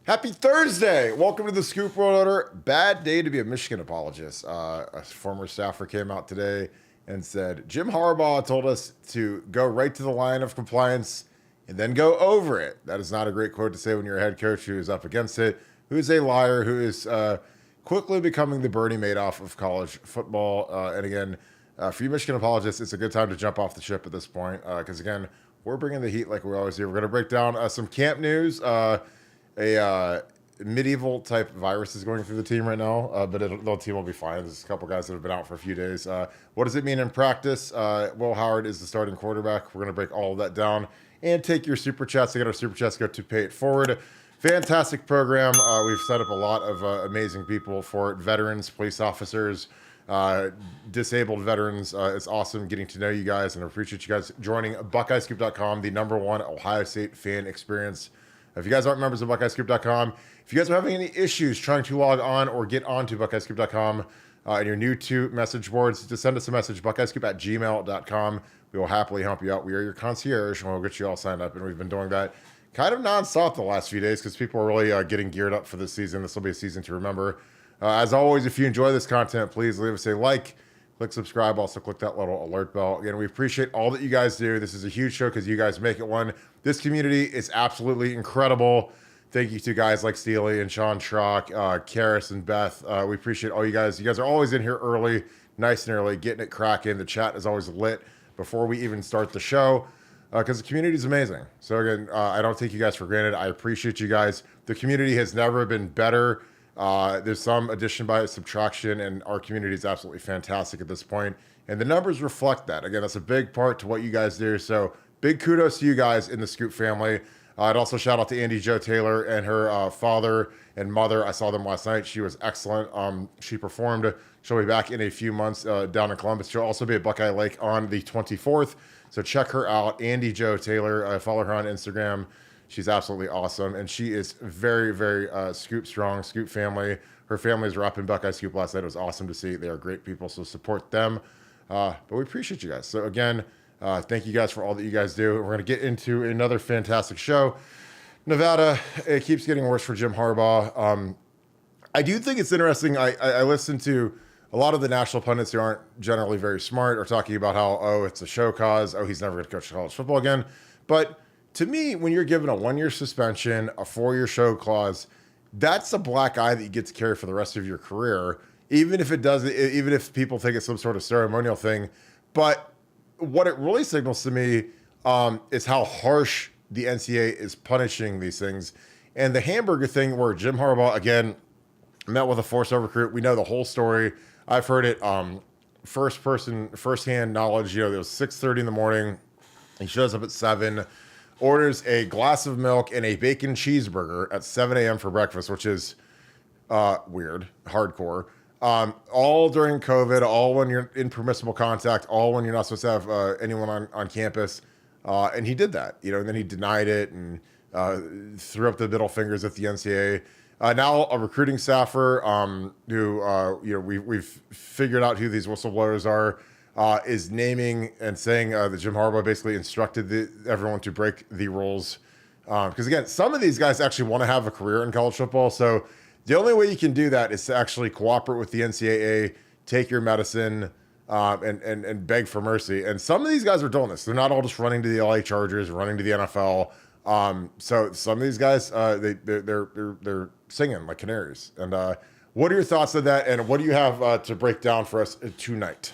Happy Thursday! Welcome to the Scoop World Order. Bad day to be a Michigan apologist. A former staffer came out today and said Jim Harbaugh told us to go right to the line of compliance and then go over it. That is not a great quote to say when you're a head coach who is up against it, who is a liar, who is quickly becoming the Bernie Madoff of college football. And again, for you Michigan apologists, it's a good time to jump off the ship at this point because again, we're bringing the heat like we always do. We're going to break down some camp news. A medieval type virus is going through the team right now, but the team will be fine. There's a couple guys that have been out for a few days. What does it mean in practice? Will Howard is the starting quarterback. We're going to break all of that down and take your super chats. Again, our super chats go to Pay It Forward. Fantastic program. We've set up a lot of amazing people for it. Veterans, police officers, disabled veterans. It's awesome getting to know you guys, and I appreciate you guys joining BuckeyeScoop.com, the #1 Ohio State fan experience. If you guys aren't members of BuckeyeScoop.com, if you guys are having any issues trying to log on or get onto BuckeyeScoop.com and you're new to message boards, just send us a message, BuckeyeScoop@gmail.com. We will happily help you out. We are your concierge, and we'll get you all signed up. And we've been doing that kind of nonstop the last few days because people are really getting geared up for this season. This will be a season to remember. As always, if you enjoy this content, please leave us a like, click subscribe, also click that little alert bell. Again, we appreciate all that you guys do. This is a huge show because you guys make it one. This community is absolutely incredible. Thank you to guys like Steely and Sean Schrock, Karis and Beth. We appreciate all you guys. You guys are always in here early, nice and early, getting it cracking. The chat is always lit before we even start the show because the community is amazing. So again, I don't take you guys for granted. I appreciate you guys. The community has never been better. There's some addition by subtraction, and our community is absolutely fantastic at this point. And the numbers reflect that. Again, that's a big part to what you guys do. So big kudos to you guys in the Scoop family. I'd also shout out to Andy Jo Taylor and her father and mother. I saw them last night. She was excellent. She performed. She'll be back in a few months down in Columbus. She'll also be at Buckeye Lake on the 24th. So check her out, Andy Jo Taylor. Follow her on Instagram. She's absolutely awesome, and she is very, very Scoop strong, Scoop family. Her families were up in Buckeye Scoop last night. It was awesome to see. They are great people, so support them. But we appreciate you guys. So again, thank you guys for all that you guys do. We're going to get into another fantastic show. Nevada, it keeps getting worse for Jim Harbaugh. I do think it's interesting. I listen to a lot of the national pundits who aren't generally very smart are talking about how, oh, it's a show cause. Oh, he's never going to coach college football again. But to me, when you're given a 1-year suspension, a 4-year show clause, that's a black eye that you get to carry for the rest of your career, even if people think it's some sort of ceremonial thing. But what it really signals to me is how harsh the NCAA is punishing these things. And the hamburger thing where Jim Harbaugh, again, met with a four-star recruit. We know the whole story. I've heard it firsthand knowledge. You know, it was 6:30 in the morning. He shows up at 7, orders a glass of milk and a bacon cheeseburger at 7 a.m. for breakfast, which is weird, hardcore. All during COVID, all when you're in permissible contact, all when you're not supposed to have anyone on campus. And he did that, you know, and then he denied it and threw up the middle fingers at the NCAA. Now a recruiting staffer who, you know, we've figured out who these whistleblowers are, is naming and saying that Jim Harbaugh basically instructed everyone to break the rules. Because again, some of these guys actually want to have a career in college football. So the only way you can do that is to actually cooperate with the NCAA, take your medicine, and beg for mercy. And some of these guys are doing this. They're not all just running to the LA Chargers, running to the NFL. So some of these guys, they're singing like canaries. And what are your thoughts on that? And what do you have to break down for us tonight?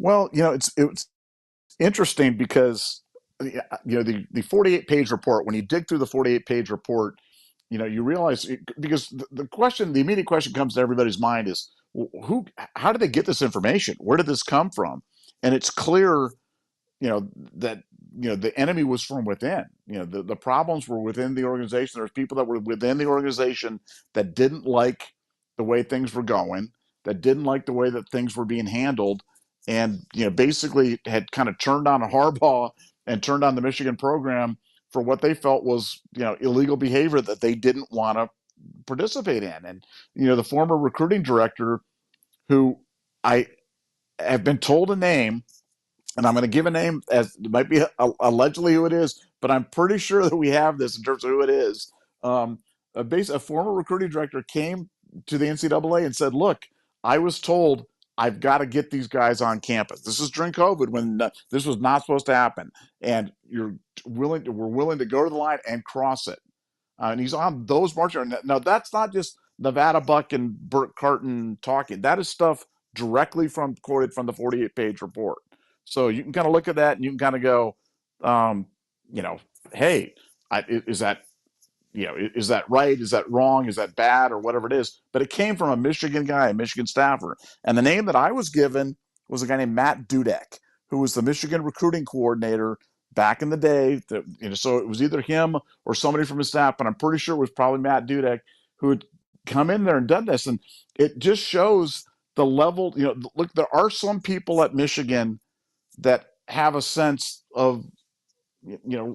Well, it's interesting because the 48-page report. When you dig through the 48-page report, you realize because the immediate question comes to everybody's mind is how did they get this information? Where did this come from? And it's clear, that the enemy was from within. The problems were within the organization. There's people that were within the organization that didn't like the way things were going, that didn't like the way that things were being handled, and basically had kind of turned on Harbaugh and turned on the Michigan program for what they felt was illegal behavior that they didn't want to participate in. And the former recruiting director, who I have been told a name, and I'm going to give a name as it might be allegedly who it is, but I'm pretty sure that we have this in terms of who it is. A former recruiting director came to the NCAA and said, "Look, I was told I've got to get these guys on campus. This is during COVID when this was not supposed to happen, and we're willing to go to the line and cross it." And he's on those marches. Now, that's not just Nevadabuck and Burt Carton talking. That is stuff directly quoted from the 48-page report. So you can kind of look at that and you can kind of go, um, hey, is that is that right? Is that wrong? Is that bad or whatever it is? But it came from a Michigan guy, a Michigan staffer. And the name that I was given was a guy named Matt Dudek, who was the Michigan recruiting coordinator back in the day. So it was either him or somebody from his staff, but I'm pretty sure it was probably Matt Dudek who had come in there and done this. And it just shows the level. Look, there are some people at Michigan that have a sense of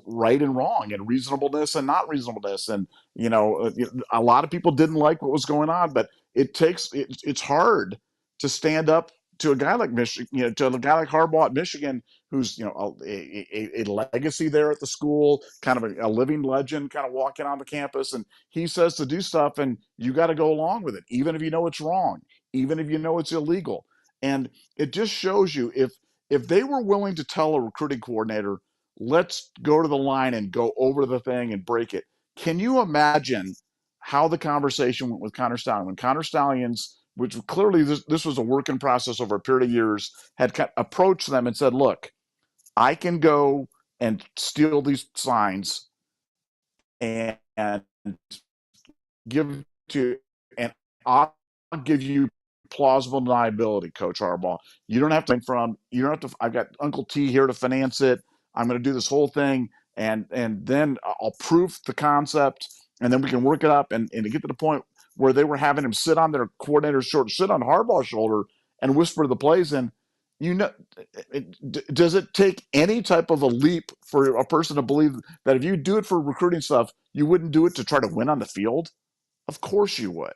right and wrong and reasonableness and not reasonableness. And, a lot of people didn't like what was going on, but it's hard to stand up to a guy like Michigan, to a guy like Harbaugh at Michigan, who's, a legacy there at the school, kind of a living legend, kind of walking on the campus. And he says to do stuff and you got to go along with it, even if you know it's wrong, even if you know it's illegal. And it just shows you if they were willing to tell a recruiting coordinator, let's go to the line and go over the thing and break it. Can you imagine how the conversation went with Connor Stallion? When Connor Stallions, which clearly this was a work in process over a period of years, had approached them and said, look, I can go and steal these signs and give to, and I'll give you plausible deniability, Coach Harbaugh. You don't have to, I've got Uncle T here to finance it. I'm going to do this whole thing, and then I'll prove the concept, and then we can work it up and get to the point where they were having him sit on their coordinator's shoulder, sit on Harbaugh's shoulder, and whisper the plays. And does it take any type of a leap for a person to believe that if you do it for recruiting stuff, you wouldn't do it to try to win on the field? Of course you would.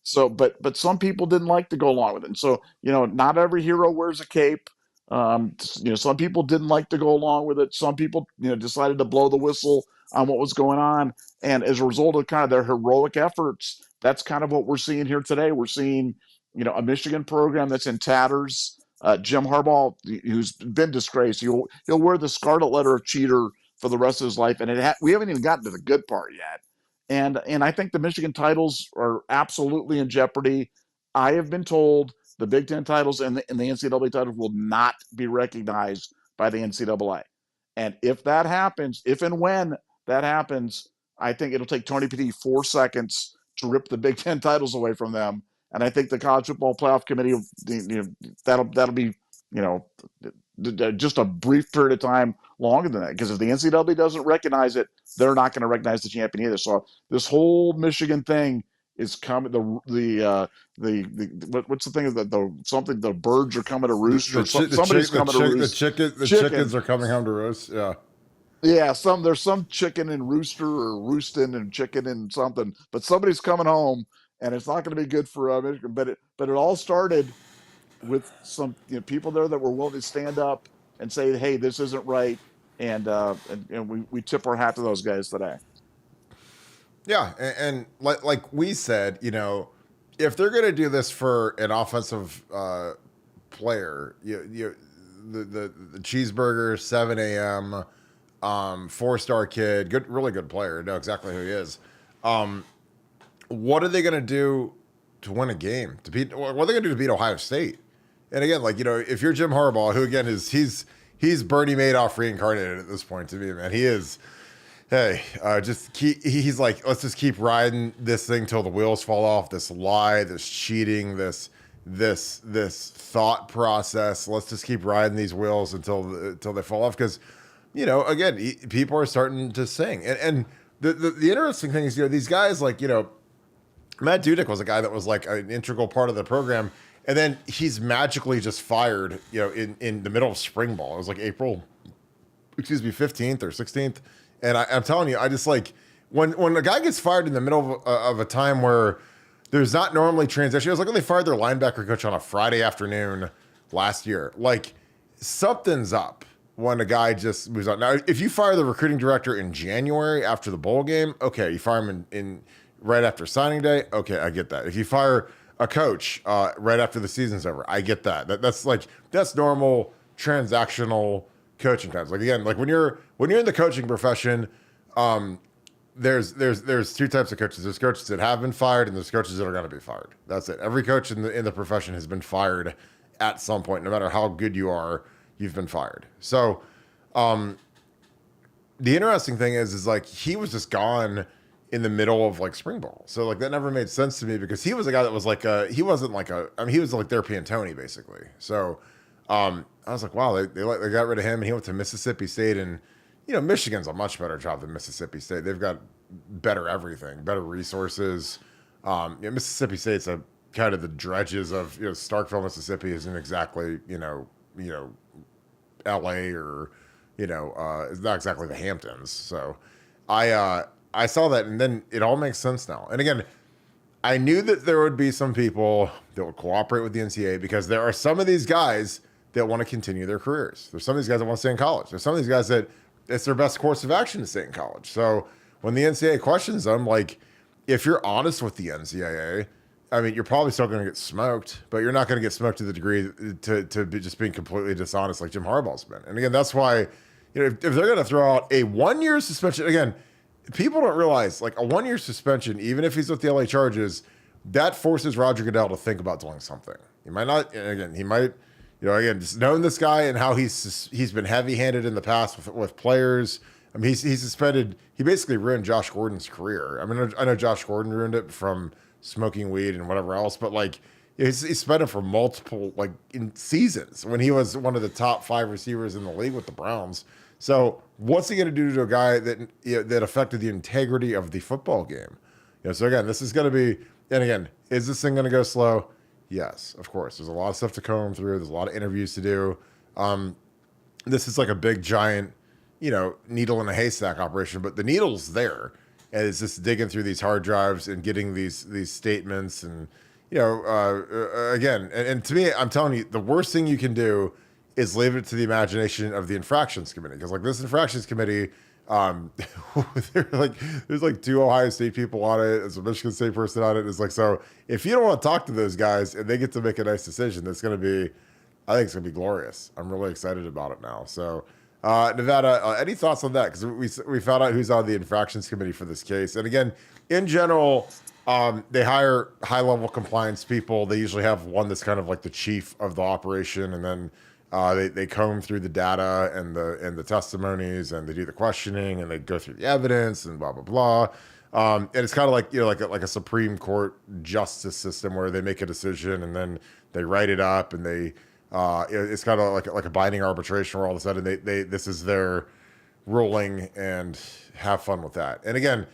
So, but some people didn't like to go along with it. And so, not every hero wears a cape. Some people didn't like to go along with it. Some people, decided to blow the whistle on what was going on. And as a result of kind of their heroic efforts, that's kind of what we're seeing here today. We're seeing, a Michigan program that's in tatters. Jim Harbaugh, who's been disgraced, he'll wear the scarlet letter of cheater for the rest of his life. And we haven't even gotten to the good part yet. And I think the Michigan titles are absolutely in jeopardy. I have been told the Big Ten titles and the NCAA titles will not be recognized by the NCAA. And if that happens, if and when that happens, I think it'll take Tony Petit 4 seconds to rip the Big Ten titles away from them. And I think the College Football Playoff Committee, that'll be, just a brief period of time longer than that. Because if the NCAA doesn't recognize it, they're not going to recognize the champion either. So this whole Michigan thing is coming. What's the thing that the birds are coming to roost, or somebody's coming to roost. The chickens are coming home to roost. Yeah. Yeah, there's some chicken and rooster or roosting and chicken and something, but somebody's coming home, and it's not going to be good for Michigan. But it all started with some people there that were willing to stand up and say, "Hey, this isn't right," and we tip our hat to those guys today. Yeah, and like we said, if they're going to do this for an offensive player, the cheeseburger, 7 a.m., 4-star kid, really good player, know exactly who he is. What are they going to do to win a game? What are they going to do to beat Ohio State? And again, if you're Jim Harbaugh, who again he's Bernie Madoff reincarnated at this point to me, man. He is. Hey, he's like, let's just keep riding this thing till the wheels fall off. This lie, this cheating, this thought process. Let's just keep riding these wheels until they fall off. Because, again, people are starting to sing. And the interesting thing is, these guys like, Matt Dudek was a guy that was like an integral part of the program. And then he's magically just fired, in the middle of spring ball. It was like April 15th or 16th. And I'm telling you, I just like when a guy gets fired in the middle of a time where there's not normally transition. It was like when they fired their linebacker coach on a Friday afternoon last year. Like something's up. when a guy just moves on. Now, if you fire the recruiting director in January after the bowl game, okay, you fire him in right after signing day. Okay, I get that. If you fire a coach right after the season's over, I get that. That's normal transactional coaching times. Like again, like when you're in the coaching profession, there's two types of coaches. There's coaches that have been fired, and there's coaches that are going to be fired. That's it. Every coach in the profession has been fired at some point. No matter how good you are, you've been fired. So, the interesting thing is like he was just gone in the middle of like spring ball. So like that never made sense to me because he was a guy that was like he wasn't like he was like their Pantone basically. So, I was like, wow, they got rid of him and he went to Mississippi State and Michigan's a much better job than Mississippi State. They've got better everything, better resources. Mississippi State's a kind of the dredges of Starkville, Mississippi isn't exactly L.A. or it's not exactly the Hamptons. So I saw that and then it all makes sense now. And again, I knew that there would be some people that would cooperate with the NCAA because there are some of these guys that want to continue their careers. There's some of these guys that want to stay in college. There's some of these guys that it's their best course of action to stay in college. So when the NCAA questions them, like if you're honest with the NCAA, I mean, you're probably still going to get smoked, but you're not going to get smoked to the degree to be just being completely dishonest like Jim Harbaugh's been. And again, that's why if they're going to throw out a 1-year suspension, again, people don't realize like a 1-year suspension, even if he's with the LA Chargers, that forces Roger Goodell to think about doing something. He might not, and again, he might. Again, just knowing this guy and how he's been heavy-handed in the past with players. I mean, he's suspended. He basically ruined Josh Gordon's career. I mean, I know Josh Gordon ruined it from smoking weed and whatever else, but like he's suspended for multiple in seasons when he was one of the top 5 receivers in the league with the Browns. So what's he going to do to a guy that affected the integrity of the football game? So again, this is going to be. And again, is this thing going to go slow? Yes, of course. There's a lot of stuff to comb through. There's a lot of interviews to do. This is like a big, giant, needle in a haystack operation, but the needle's there. And it's just digging through these hard drives and getting these statements. And, again, and to me, I'm telling you, the worst thing you can do is leave it to the imagination of the infractions committee. Because, like, this infractions committee, there's like 2 Ohio State people on it. There's a Michigan State person on it. It's like, so if you don't want to talk to those guys and they get to make a nice decision, I think it's going to be glorious. I'm really excited about it now. So, Nevada, any thoughts on that? Because we found out who's on the infractions committee for this case. And again, in general, they hire high-level compliance people. They usually have one that's kind of like the chief of the operation, and then they comb through the data and the testimonies, and they do the questioning, and they go through the evidence and blah blah blah. And it's kind of like like a Supreme Court justice system where they make a decision and then they write it up, and it's kind of like a binding arbitration where all of a sudden this is their ruling, and have fun with that. And again,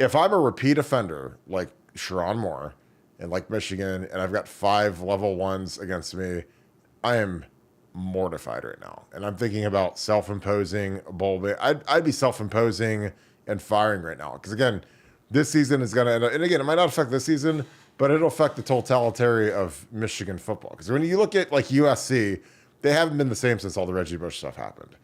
if I'm a repeat offender like Sharon Moore and like Michigan, and I've got 5 level 1s against me, I am mortified right now, and I'm thinking about self-imposing a bowl ban. I'd be self-imposing and firing right now because again, this season is going to end up, and again, it might not affect this season, but it'll affect the totality of Michigan football. Because when you look at like USC, they haven't been the same since all the Reggie Bush stuff happened.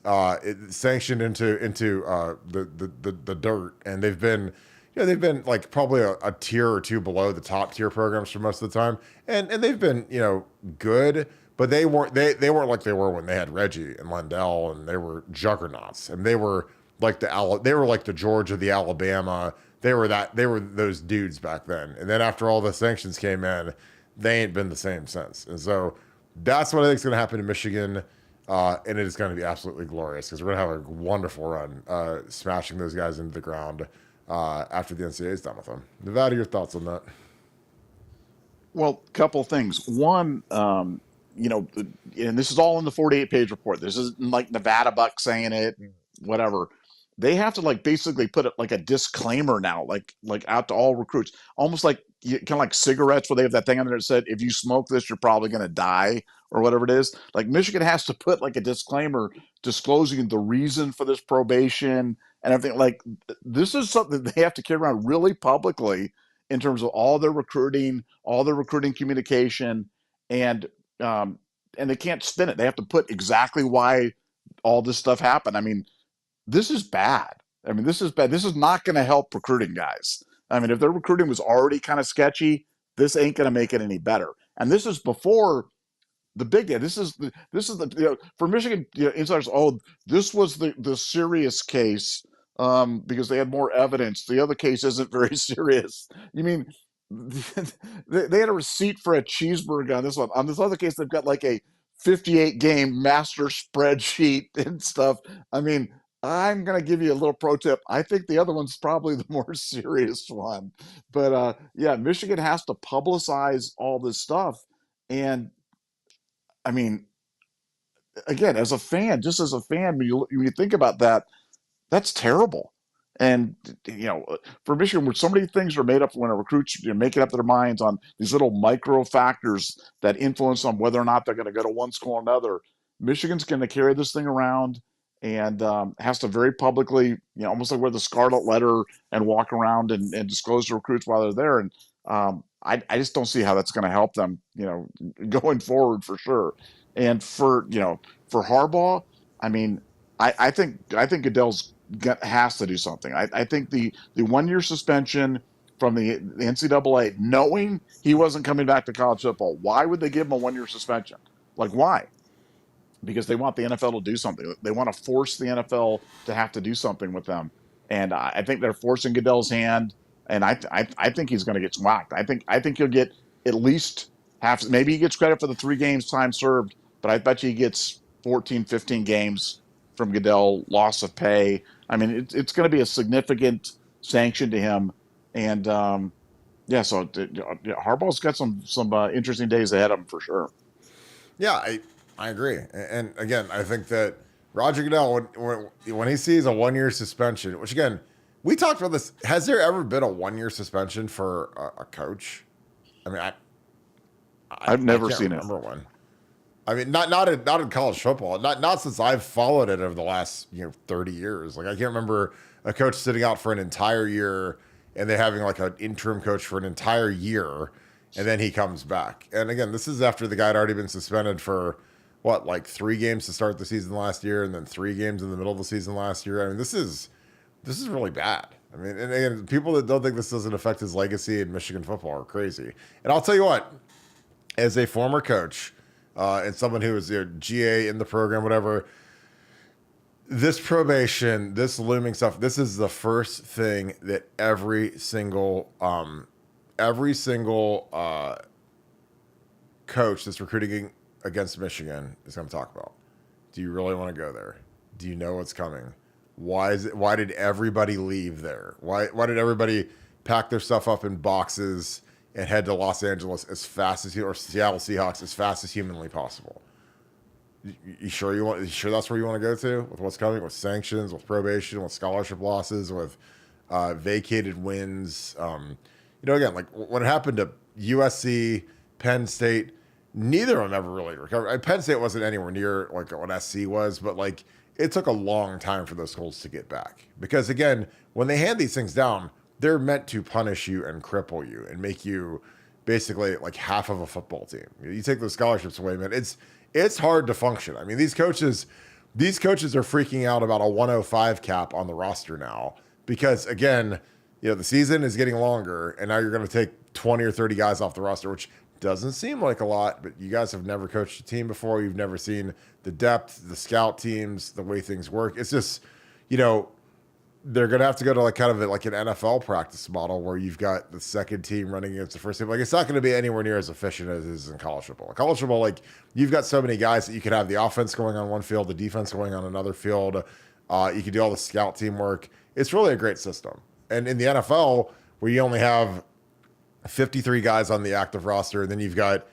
It sanctioned into the dirt, and they've been like probably a tier or 2 below the top tier programs for most of the time, and they've been good. But they weren't like they were when they had Reggie and Lendell, and they were juggernauts, and they were like the Georgia, the Alabama. They were those dudes back then. And then after all the sanctions came in, they ain't been the same since. And so that's what I think is going to happen in Michigan, and it is going to be absolutely glorious because we're going to have a wonderful run smashing those guys into the ground after the NCAA is done with them. Nevada, your thoughts on that? Well, couple things. One. And this is all in the 48-page report. This isn't like Nevadabuck saying it, whatever. They have to basically put it like a disclaimer now, like out to all recruits, almost like kind of like cigarettes, where they have that thing on there that said, if you smoke this, you're probably going to die or whatever it is. Like Michigan has to put like a disclaimer disclosing the reason for this probation and everything. Like this is something they have to carry around really publicly in terms of all their recruiting communication, and they can't spin it. They have to put exactly why all this stuff happen. I mean, this is bad. I mean, this is bad. This is not going to help recruiting, guys. I mean, if their recruiting was already kind of sketchy, this ain't going to make it any better. And this is before the big day. This is the for Michigan insiders. Oh, this was the serious case because they had more evidence. The other case isn't very serious. You mean they had a receipt for a cheeseburger on this one. On this other case, they've got like a 58 game master spreadsheet and stuff. I mean, I'm going to give you a little pro tip. I think the other one's probably the more serious one. But yeah, Michigan has to publicize all this stuff. And I mean, again, as a fan, just as a fan, when you think about that, that's terrible. And for Michigan, where so many things are made up when a recruit's making up their minds on these little micro factors that influence on whether or not they're going to go to one school or another, Michigan's going to carry this thing around and has to very publicly, almost like wear the scarlet letter and walk around and disclose to recruits while they're there. And I just don't see how that's going to help them, going forward for sure. And for Harbaugh, I mean, I think Goodell's has to do something. I think the 1 year suspension from the NCAA, knowing he wasn't coming back to college football, why would they give him a 1 year suspension? Like, why? Because they want the NFL to do something. They want to force the NFL to have to do something with them. And I think they're forcing Goodell's hand. And I think he's going to get whacked. I think he'll get at least half. Maybe he gets credit for the 3 games time served, but I bet you he gets 14, 15 games from Goodell, loss of pay. I mean, it's going to be a significant sanction to him. And yeah, so Harbaugh's got some interesting days ahead of him for sure. Yeah, I agree. And again, I think that Roger Goodell, when he sees a 1 year suspension, which again, we talked about this. Has there ever been a 1 year suspension for a coach? I mean, I've never seen it. Remember one. I mean, not in college football. Not since I've followed it over the last 30 years. Like I can't remember a coach sitting out for an entire year and they having like an interim coach for an entire year, and then he comes back. And again, this is after the guy had already been suspended for like 3 games to start the season last year, and then 3 games in the middle of the season last year. I mean, this is really bad. I mean, and again, people that don't think this doesn't affect his legacy in Michigan football are crazy. And I'll tell you what, as a former coach and someone who was GA in the program, whatever, this probation, this looming stuff, this is the first thing that every single coach that's recruiting against Michigan is going to talk about. Do you really want to go there? Do you know what's coming? Why did everybody leave there? Why did everybody pack their stuff up in boxes and head to Los Angeles as fast as or Seattle Seahawks as fast as humanly possible? You sure that's where you want to go to with what's coming, with sanctions, with probation, with scholarship losses, with vacated wins? Again, like when it happened to USC, Penn State, neither of them ever really recovered. Penn State wasn't anywhere near like what SC was, but like it took a long time for those schools to get back. Because again, when they hand these things down, they're meant to punish you and cripple you and make you basically like half of a football team. You take those scholarships away, man. It's hard to function. I mean, these coaches are freaking out about a 105 cap on the roster now because again, the season is getting longer and now you're going to take 20 or 30 guys off the roster, which doesn't seem like a lot, but you guys have never coached a team before. You've never seen the depth, the scout teams, the way things work. It's just, they're going to have to go to like kind of like an NFL practice model where you've got the second team running against the first team. Like it's not going to be anywhere near as efficient as it is in college football. In college football, like you've got so many guys that you could have the offense going on one field, the defense going on another field. You could do all the scout team work. It's really a great system. And in the NFL, where you only have 53 guys on the active roster, and then you've got,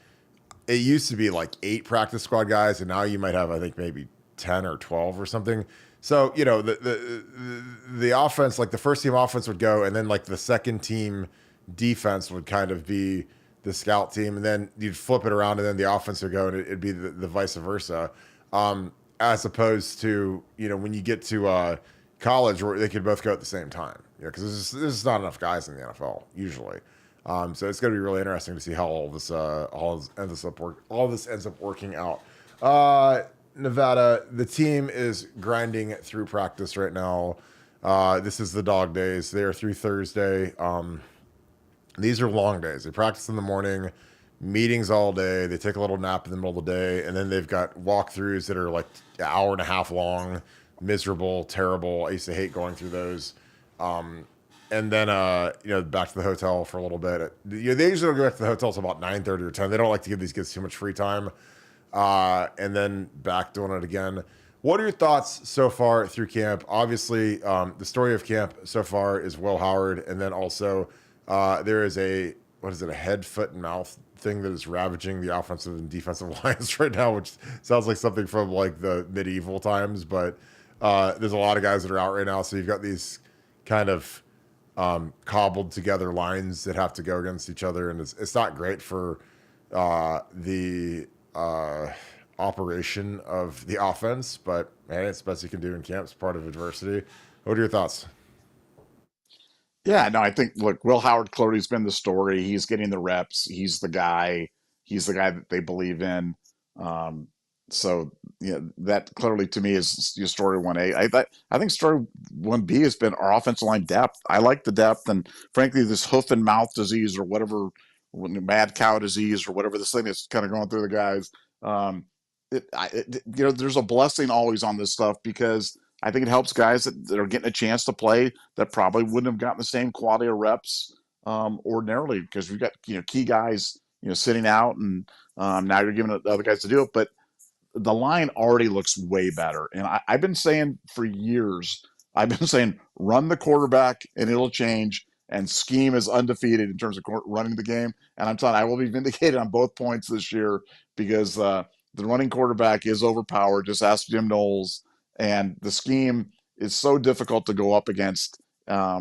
it used to be like 8 practice squad guys, and now you might have, I think, maybe 10 or 12 or something. So, the offense, like the first team offense would go, and then like the second team defense would kind of be the scout team, and then you'd flip it around, and then the offense would go, and it'd be the vice versa. As opposed to, when you get to college where they could both go at the same time, because there's not enough guys in the NFL usually. So it's going to be really interesting to see how all this ends up working out. Nevada, the team is grinding through practice right now. This is the dog days. They are through Thursday. These are long days. They practice in the morning, meetings all day. They take a little nap in the middle of the day, and then they've got walkthroughs that are like an hour and a half long, miserable, terrible. I used to hate going through those. And then back to the hotel for a little bit. They usually don't go back to the hotel until about 9:30 or 10. They don't like to give these kids too much free time. And then back doing it again. What are your thoughts so far through camp? Obviously, the story of camp so far is Will Howard, and then also there is a head, foot, and mouth thing that is ravaging the offensive and defensive lines right now, which sounds like something from like the medieval times. But there's a lot of guys that are out right now, so you've got these kind of cobbled together lines that have to go against each other, and it's not great for the operation of the offense, but hey, it's the best you can do in camp. It's part of adversity. What are your thoughts? Yeah, no, I think look, Will Howard clearly has been the story. He's getting the reps. He's the guy. He's the guy that they believe in. Um, so that clearly to me is your story 1A. I think story 1B has been our offensive line depth. I like the depth, and frankly, this hoof and mouth disease or whatever, mad cow disease or whatever this thing is kind of going through the guys. Um, there's a blessing always on this stuff because I think it helps guys that are getting a chance to play that probably wouldn't have gotten the same quality of reps ordinarily because we've got key guys sitting out, and now you're giving other guys to do it. But the line already looks way better, and I've been saying for years, I've been saying run the quarterback and it'll change. And scheme is undefeated in terms of running the game. And I'm telling you, I will be vindicated on both points this year because the running quarterback is overpowered. Just ask Jim Knowles. And the scheme is so difficult to go up against. I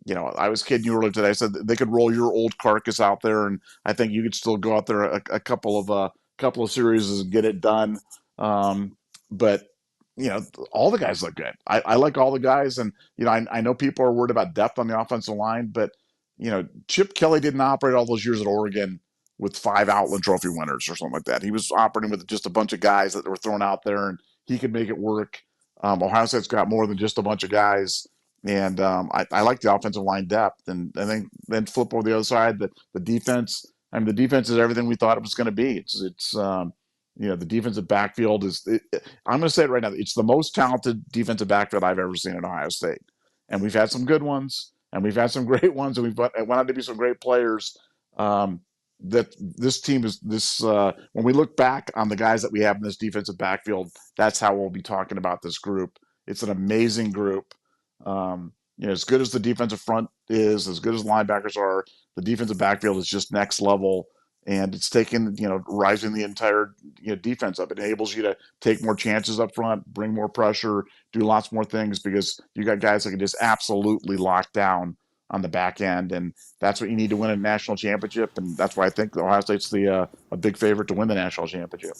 was kidding you earlier today. I said they could roll your old carcass out there, and I think you could still go out there a couple of series and get it done. But all the guys look good. I like all the guys, and I know people are worried about depth on the offensive line, but Chip Kelly didn't operate all those years at Oregon with 5 Outland Trophy winners or something like that. He was operating with just a bunch of guys that were thrown out there, and he could make it work. Ohio State's got more than just a bunch of guys, and I like the offensive line depth. And I think then flip over the other side, the defense. I mean, the defense is everything we thought it was going to be. The defensive backfield I'm going to say it right now. It's the most talented defensive backfield I've ever seen at Ohio State. And we've had some good ones, and we've had some great ones, and went on to be some great players. That this team is when we look back on the guys that we have in this defensive backfield, that's how we'll be talking about this group. It's an amazing group. As good as the defensive front is, as good as linebackers are, the defensive backfield is just next level. And it's taking, rising the entire defense up. It enables you to take more chances up front, bring more pressure, do lots more things because you got guys that can just absolutely lock down on the back end, and that's what you need to win a national championship. And that's why I think Ohio State's a big favorite to win the national championship.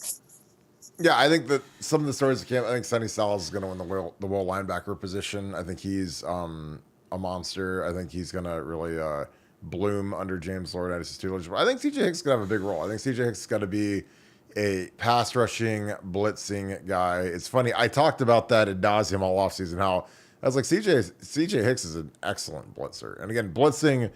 Yeah, I think that some of the stories of camp. I think Sonny Styles is going to win the will linebacker position. I think he's a monster. I think he's going to really bloom under James Lord at his tutelage. I think CJ Hicks is going to have a big role. I think CJ Hicks is going to be a pass rushing, blitzing guy. It's funny. I talked about that ad nauseum all offseason, how I was like, CJ Hicks is an excellent blitzer. And again, blitzing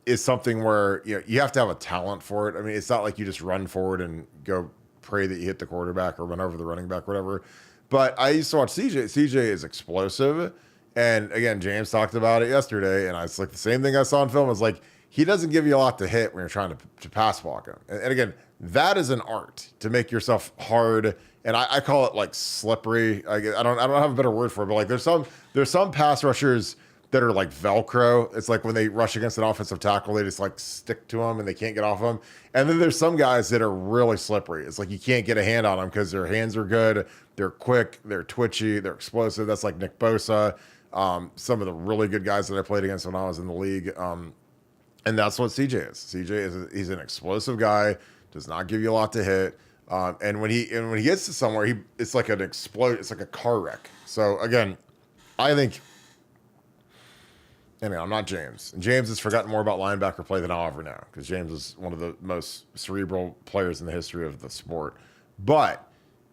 is something where you have to have a talent for it. I mean, it's not like you just run forward and go pray that you hit the quarterback or run over the running back, whatever. But I used to watch CJ. CJ is explosive. And again, James talked about it yesterday, and it's like the same thing I saw in film. Is like he doesn't give you a lot to hit when you're trying to pass walk him. And again, that is an art to make yourself hard. And I call it like slippery. I don't have a better word for it, but like there's some pass rushers that are like Velcro. It's like when they rush against an offensive tackle, they just like stick to them and they can't get off them. And then there's some guys that are really slippery. It's like you can't get a hand on them because their hands are good, they're quick, they're twitchy, they're explosive. That's like Nick Bosa. Some of the really good guys that I played against when I was in the league. And that's what CJ is. He's an explosive guy, does not give you a lot to hit. And when he gets to somewhere, it's like it's like a car wreck. So again, I think, anyway, I'm not James. And James has forgotten more about linebacker play than I'll ever know, because James is one of the most cerebral players in the history of the sport. But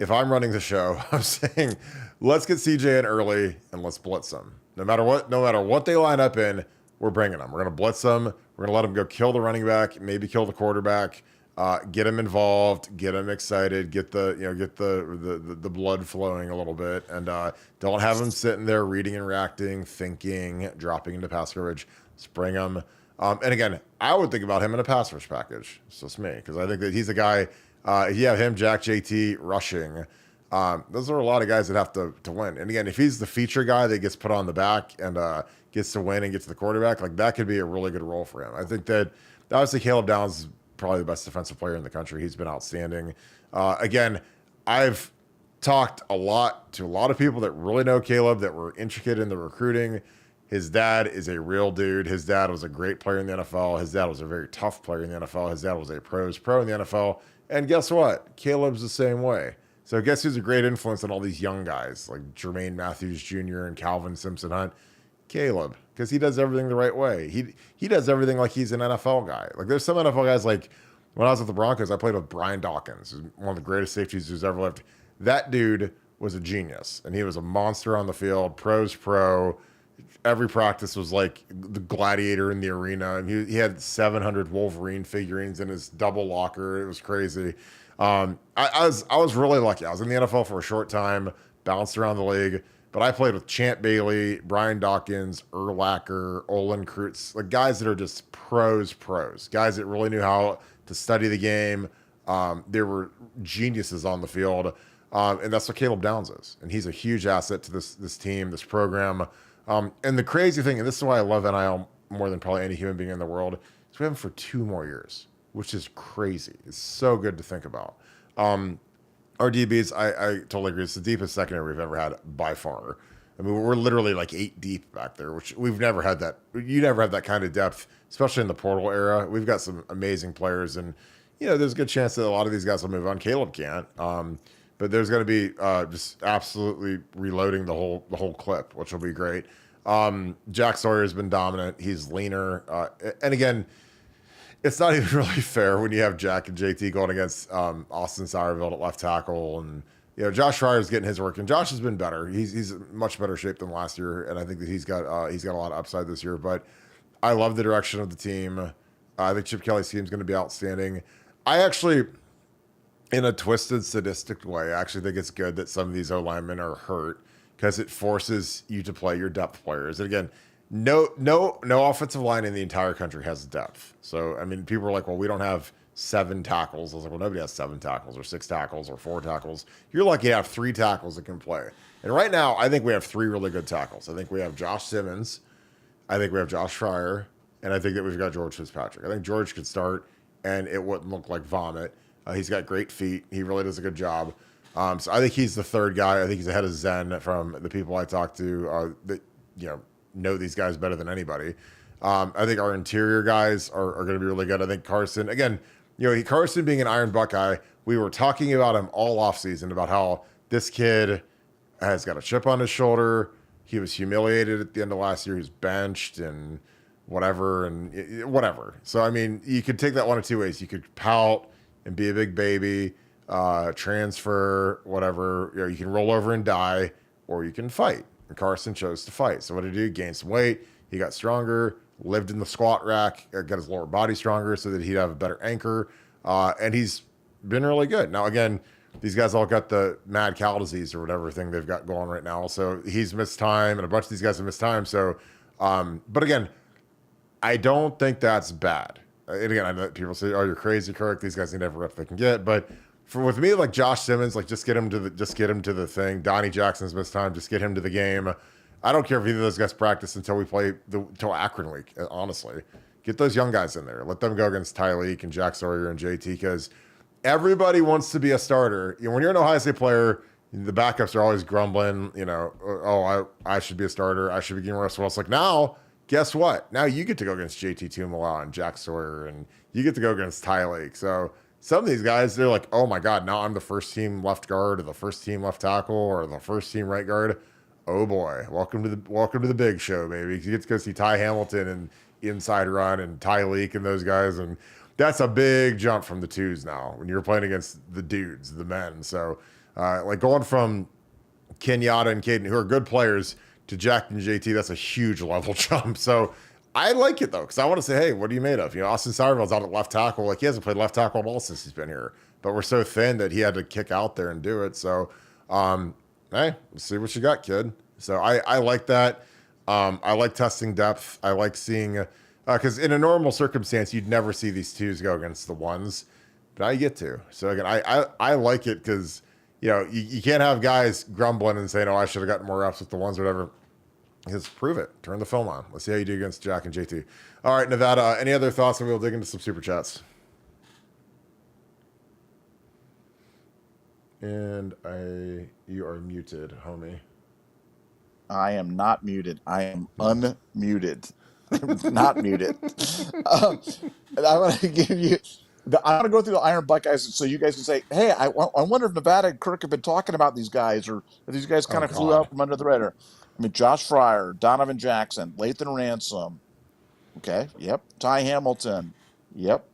if I'm running the show, I'm saying let's get CJ in early and let's blitz them. No matter what they line up in, we're bringing them. We're going to blitz them. We're going to let them go kill the running back, maybe kill the quarterback, get them involved, get them excited, get the blood flowing a little bit, and don't have them sitting there reading and reacting, thinking, dropping into pass coverage. Just bring them. And again, I would think about him in a pass rush package. It's just me, because I think that he's a guy. If you have him, Jack, JT rushing, those are a lot of guys that have to win. And again, if he's the feature guy that gets put on the back and gets to win and gets to the quarterback, like that could be a really good role for him. I think that obviously Caleb Downs is probably the best defensive player in the country. He's been outstanding. Again, I've talked a lot to a lot of people that really know Caleb, that were intricate in the recruiting. His dad is a real dude. His dad was a great player in the NFL. His dad was a very tough player in the NFL. His dad was a pro in the NFL. And guess what? Caleb's the same way. So guess who's a great influence on all these young guys like Jermaine Matthews Jr. and Calvin Simpson Hunt? Caleb, because he does everything the right way. He does everything like he's an NFL guy. Like there's some NFL guys, like when I was with the Broncos, I played with Brian Dawkins, who's one of the greatest safeties who's ever lived. That dude was a genius, and he was a monster on the field, pro's pro. Every practice was like the gladiator in the arena, and he had 700 Wolverine figurines in his double locker. It was crazy. I was really lucky. I was in the NFL for a short time, bounced around the league, but I played with Champ Bailey, Brian Dawkins, Urlacher, Olin Kreutz, like guys that are just pros, guys that really knew how to study the game. They were geniuses on the field, and that's what Caleb Downs is, and he's a huge asset to this team, this program. And the crazy thing, and this is why I love NIL more than probably any human being in the world, is we have him for 2 more years, which is crazy. It's so good to think about. Our DBs, I totally agree. It's the deepest secondary we've ever had by far. I mean, we're literally like 8 deep back there, which we've never had that. You never have that kind of depth, especially in the portal era. We've got some amazing players, and there's a good chance that a lot of these guys will move on. Caleb can't. But there's going to be just absolutely reloading the whole clip, which will be great. Jack Sawyer's been dominant. He's leaner. And again, it's not even really fair when you have Jack and JT going against Austin Sourville at left tackle. And, Josh Schreier's getting his work. And Josh has been better. He's in much better shape than last year. And I think that he's got a lot of upside this year. But I love the direction of the team. I think Chip Kelly's team is going to be outstanding. I actually, in a twisted, sadistic way, I actually think it's good that some of these O-linemen are hurt, because it forces you to play your depth players. And again, no offensive line in the entire country has depth. So, I mean, people are like, well, we don't have 7 tackles. I was like, well, nobody has 7 tackles or 6 tackles or 4 tackles. You're lucky to have 3 tackles that can play. And right now, I think we have 3 really good tackles. I think we have Josh Simmons. I think we have Josh Schreier. And I think that we've got George Fitzpatrick. I think George could start, and it wouldn't look like vomit. He's got great feet. He really does a good job. So I think he's the 3rd guy. I think he's ahead of Zen from the people I talk to that know these guys better than anybody. I think our interior guys are going to be really good. I think Carson, again, Carson being an Iron Buckeye, we were talking about him all offseason about how this kid has got a chip on his shoulder. He was humiliated at the end of last year. He was benched and whatever. So, I mean, you could take that one of 2 ways. You could pout and be a big baby, transfer, whatever. You can roll over and die, or you can fight. And Carson chose to fight. So what did he do? Gained some weight. He got stronger, lived in the squat rack, got his lower body stronger so that he'd have a better anchor. And he's been really good. Now, again, these guys all got the mad cow disease or whatever thing they've got going right now. So he's missed time, and a bunch of these guys have missed time. So, but again, I don't think that's bad. And again, I know people say, "Oh, you're crazy, Kirk. These guys need every rep they can get." But with me, like Josh Simmons, like just get him to the thing. Donnie Jackson's missed time. Just get him to the game. I don't care if either of those guys practice until we play till Akron week. Honestly, get those young guys in there. Let them go against Tyleek and Jack Sawyer and JT, because everybody wants to be a starter. When you're an Ohio State player, the backups are always grumbling. Oh, I should be a starter. I should be getting Russell. It's like now. Guess what? Now you get to go against JT Tumala and Jack Sawyer, and you get to go against Tyleek. So some of these guys, they're like, oh my God, now I'm the first team left guard or the first team left tackle or the first team right guard. Oh boy, welcome to the big show, baby. You get to go see Ty Hamilton and Inside Run and Tyleek and those guys, and that's a big jump from the twos now when you're playing against the dudes, the men. So Like going from Kenyatta and Caden, who are good players, to Jack and JT, that's a huge level jump. So I like it though, because I want to say, hey, what are you made of? Austin Sowerville's out at left tackle. Like he hasn't played left tackle at all since he's been here. But we're so thin that he had to kick out there and do it. So, hey, let's see what you got, kid. So I like that. I like testing depth. I like seeing, because in a normal circumstance, you'd never see these twos go against the ones. But now you get to. So again, I like it because, you can't have guys grumbling and saying, oh, I should have gotten more reps with the ones or whatever. Just prove it. Turn the film on. Let's see how you do against Jack and JT. All right, Nevada, any other thoughts? And we'll dig into some super chats. And you are muted, homie. I am not muted. I am unmuted. Not muted. I want to give you. I want to go through the Iron Buckeyes so you guys can say, hey, I wonder if Nevada and Kirk have been talking about these guys, or if these guys kind of flew out from under the radar. I mean, Josh Fryer, Donovan Jackson, Lathan Ransom. Okay. Yep. Ty Hamilton. Yep.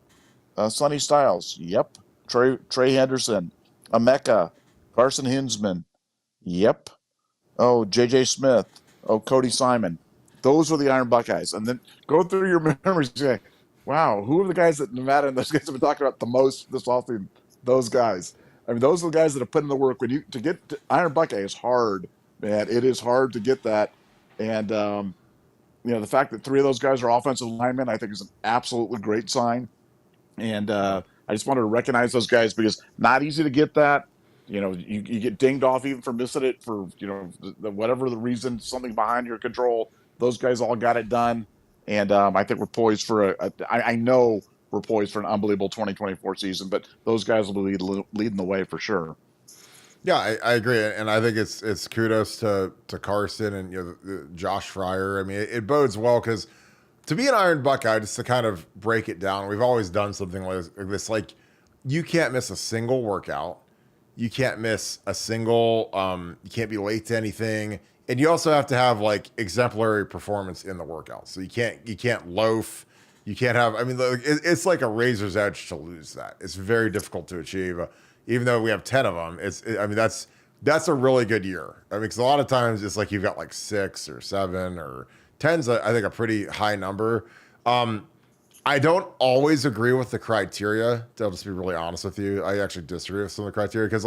Sonny Styles. Yep. Trey Henderson. Emeka. Carson Hinsman. Yep. Oh, J.J. Smith. Oh, Cody Simon. Those were the Iron Buckeyes. And then go through your memories and say, wow, who are the guys that Nevada and those guys have been talking about the most this offseason? Those guys. I mean, those are the guys that have put in the work. To get to Iron Buckeye is hard, man. It is hard to get that. And, the fact that three of those guys are offensive linemen, I think is an absolutely great sign. And I just wanted to recognize those guys because not easy to get that. You get dinged off even for missing it for, whatever the reason, something behind your control. Those guys all got it done. And I think we're poised for I know we're poised for an unbelievable 2024 season, but those guys will be leading the way for sure. Yeah, I agree. And I think it's kudos to Carson and Josh Fryer. I mean, it bodes well because to be an Iron Buckeye, just to kind of break it down, we've always done something like this. Like, you can't miss a single workout. You can't miss a single, you can't be late to anything. And you also have to have like exemplary performance in the workout. So you can't loaf. You can't have, it's like a razor's edge to lose that. It's very difficult to achieve. Even though we have 10 of them, that's a really good year. Because a lot of times it's like you've got like 6 or 7 or 10's, I think, a pretty high number. I don't always agree with the criteria. I'll just be really honest with you. I actually disagree with some of the criteria because,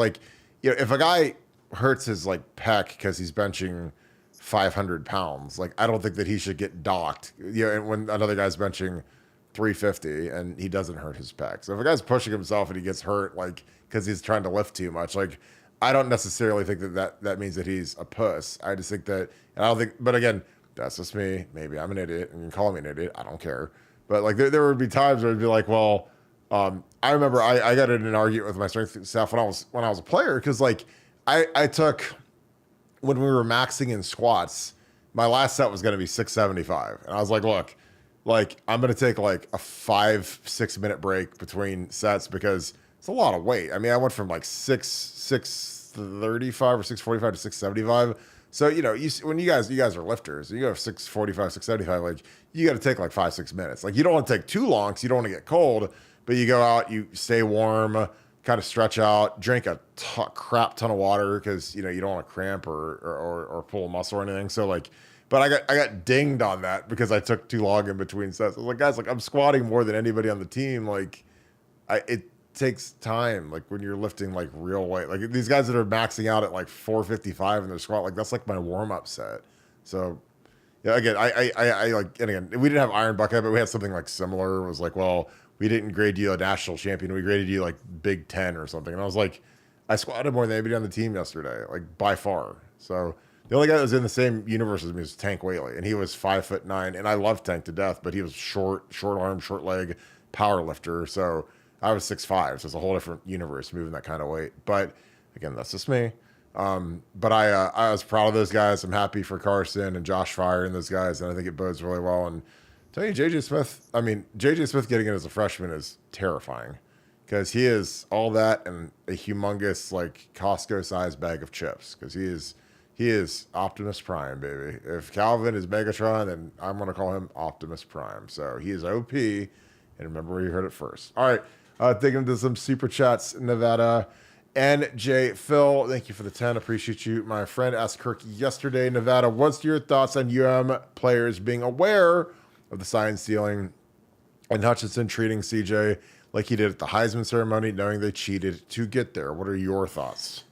if a guy hurts his pec because he's benching 500 pounds, I don't think that he should get docked. And when another guy's benching 350 and he doesn't hurt his pec. So if a guy's pushing himself and he gets hurt, because he's trying to lift too much, I don't necessarily think that means that he's a puss. I just think that, and I don't think, but again, that's just me. Maybe I'm an idiot and you can call me an idiot. I don't care. But there would be times where it'd be like, well, I remember I got in an argument with my strength staff when I was a player because I took, when we were maxing in squats, my last set was going to be 675, and I was like, look, I'm going to take a 5-6 minute break between sets because it's a lot of weight. I went from 635 or 645 to 675. So, when you guys are lifters, you go 645, 675, you got to take 5-6 minutes. You don't want to take too long because you don't want to get cold, but you go out, you stay warm, kind of stretch out, drink a crap ton of water because, you don't want to cramp or pull a muscle or anything. So, but I got dinged on that because I took too long in between sets. I was like, guys, I'm squatting more than anybody on the team. It takes time, when you're lifting real weight. These guys that are maxing out at 455 in their squat, that's my warm-up set. So yeah, again, I and again, we didn't have Iron Buckeye, but we had something similar. It was well, we didn't grade you a national champion, we graded you Big Ten or something. And I was I squatted more than anybody on the team yesterday, by far. So the only guy that was in the same universe as me was Tank Whaley, and he was 5'9", and I love Tank to death, but he was short arm, short leg, power lifter. So I was 6'5", so it's a whole different universe moving that kind of weight. But again, that's just me. But I was proud of those guys. I'm happy for Carson and Josh Fryer and those guys, and I think it bodes really well. And tell you, JJ Smith getting in as a freshman is terrifying because he is all that and a humongous Costco-sized bag of chips because he is Optimus Prime, baby. If Calvin is Megatron, then I'm going to call him Optimus Prime. So he is OP, and remember where you heard it first. All right. Digging into some super chats, Nevada. NJ Phil, thank you for the 10. Appreciate you, my friend. Asked Kirk yesterday, Nevada, what's your thoughts on players being aware of the sign stealing and Hutchinson treating CJ like he did at the Heisman ceremony, knowing they cheated to get there? What are your thoughts?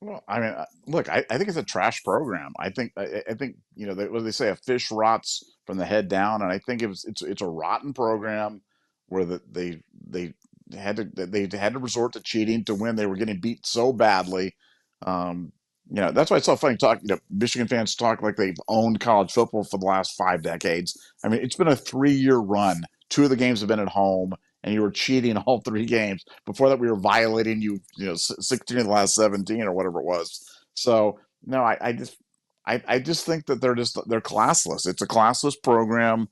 Well, I mean, look, I think it's a trash program. I think what do they say? A fish rots from the head down, and I think it's a rotten program where they had to resort to cheating to win. They were getting beat so badly. Um, that's why it's so funny talk. Michigan fans talk like they've owned college football for the last 5 decades. I mean, it's been a 3-year run. 2 of the games have been at home, and you were cheating all 3 games. Before that, we were violating 16 of the last 17 or whatever it was. So no, I just think that they're classless. It's a classless program,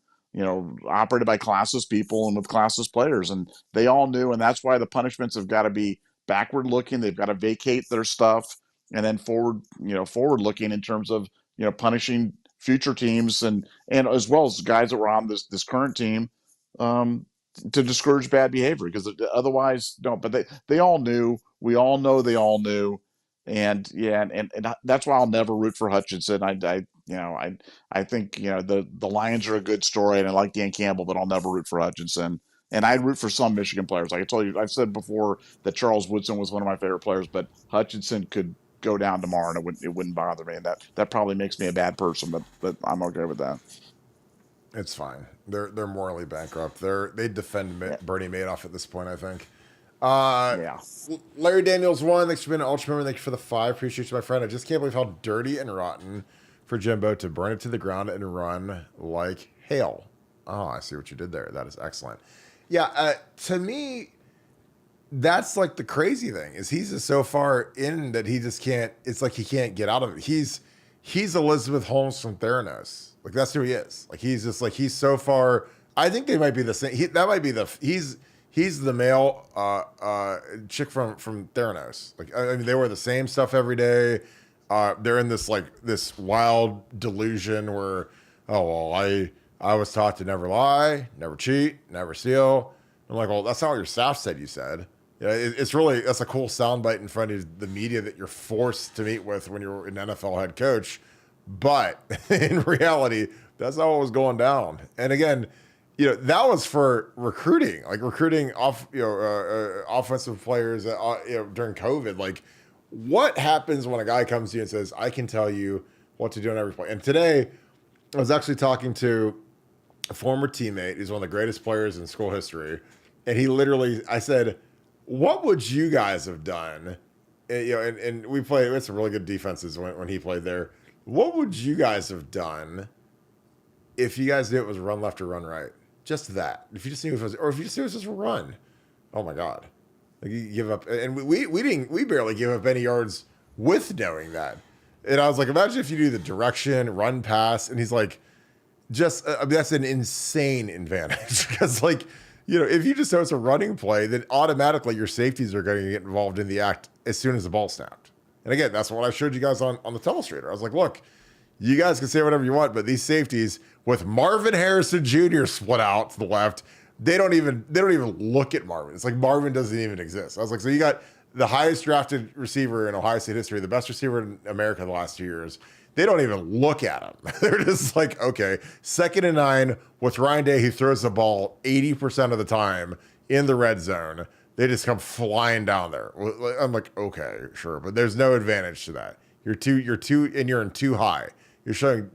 operated by classless people and with classless players, and they all knew, and that's why the punishments have got to be backward looking. They've got to vacate their stuff, and then forward looking in terms of punishing future teams and as well as guys that were on this current team. Um, to discourage bad behavior because otherwise don't. But they all knew. We all know they all knew, and yeah, and that's why I'll never root for Hutchinson. I think the Lions are a good story, and I like Dan Campbell, but I'll never root for Hutchinson. And I'd root for some Michigan players. Like I told you, I've said before that Charles Woodson was one of my favorite players, but Hutchinson could go down tomorrow and it wouldn't bother me. And that probably makes me a bad person, but I'm okay with that. It's fine. They're morally bankrupt. They defend Yeah. Bernie Madoff at this point, I think. Uh, Yeah. Larry Daniels 1. Thanks for being an ultra member. Thank you for the 5. Appreciate you, my friend. I just can't believe how dirty and rotten for Jimbo to burn it to the ground and run like hail. Oh, I see what you did there. That is excellent. Yeah, to me, that's like the crazy thing is he's just so far in that he just can't. It's like he can't get out of it. He's Elizabeth Holmes from Theranos. Like that's who he is. Like he's just like he's so far. I think they might be the same. That might be he's the male chick from Theranos. Like I mean, they wear the same stuff every day. They're in this wild delusion where I was taught to never lie, never cheat, never steal. I'm like, well, that's not what your staff said you said. Yeah, it's really that's a cool soundbite in front of the media that you're forced to meet with when you're an NFL head coach. But in reality, that's not what was going down. And again, that was for recruiting, like recruiting offensive players, during COVID. Like, what happens when a guy comes to you and says, "I can tell you what to do on every play"? And today, I was actually talking to a former teammate who's one of the greatest players in school history, and I said, "What would you guys have done?" And we had some really good defenses when he played there. What would you guys have done if you guys knew it was run left or run right? Just that. If you just knew if you just knew it was just a run. Oh my God. Like you give up, and we barely give up any yards with knowing that. And I was like, imagine if you do the direction, run, pass, and he's like, that's an insane advantage because if you just know it's a running play, then automatically your safeties are going to get involved in the act as soon as the ball snapped. And again, that's what I showed you guys on the telestrator. I was like, look, you guys can say whatever you want, but these safeties with Marvin Harrison Jr. split out to the left, they don't even look at Marvin. It's like Marvin doesn't even exist. I was like, so you got the highest drafted receiver in Ohio State history, the best receiver in America the last 2 years. They don't even look at him. They're just like, okay, 2nd and 9 with Ryan Day, he throws the ball 80% of the time in the red zone. They just come flying down there. I'm like, okay, sure, but there's no advantage to that. You're in too high. You're showing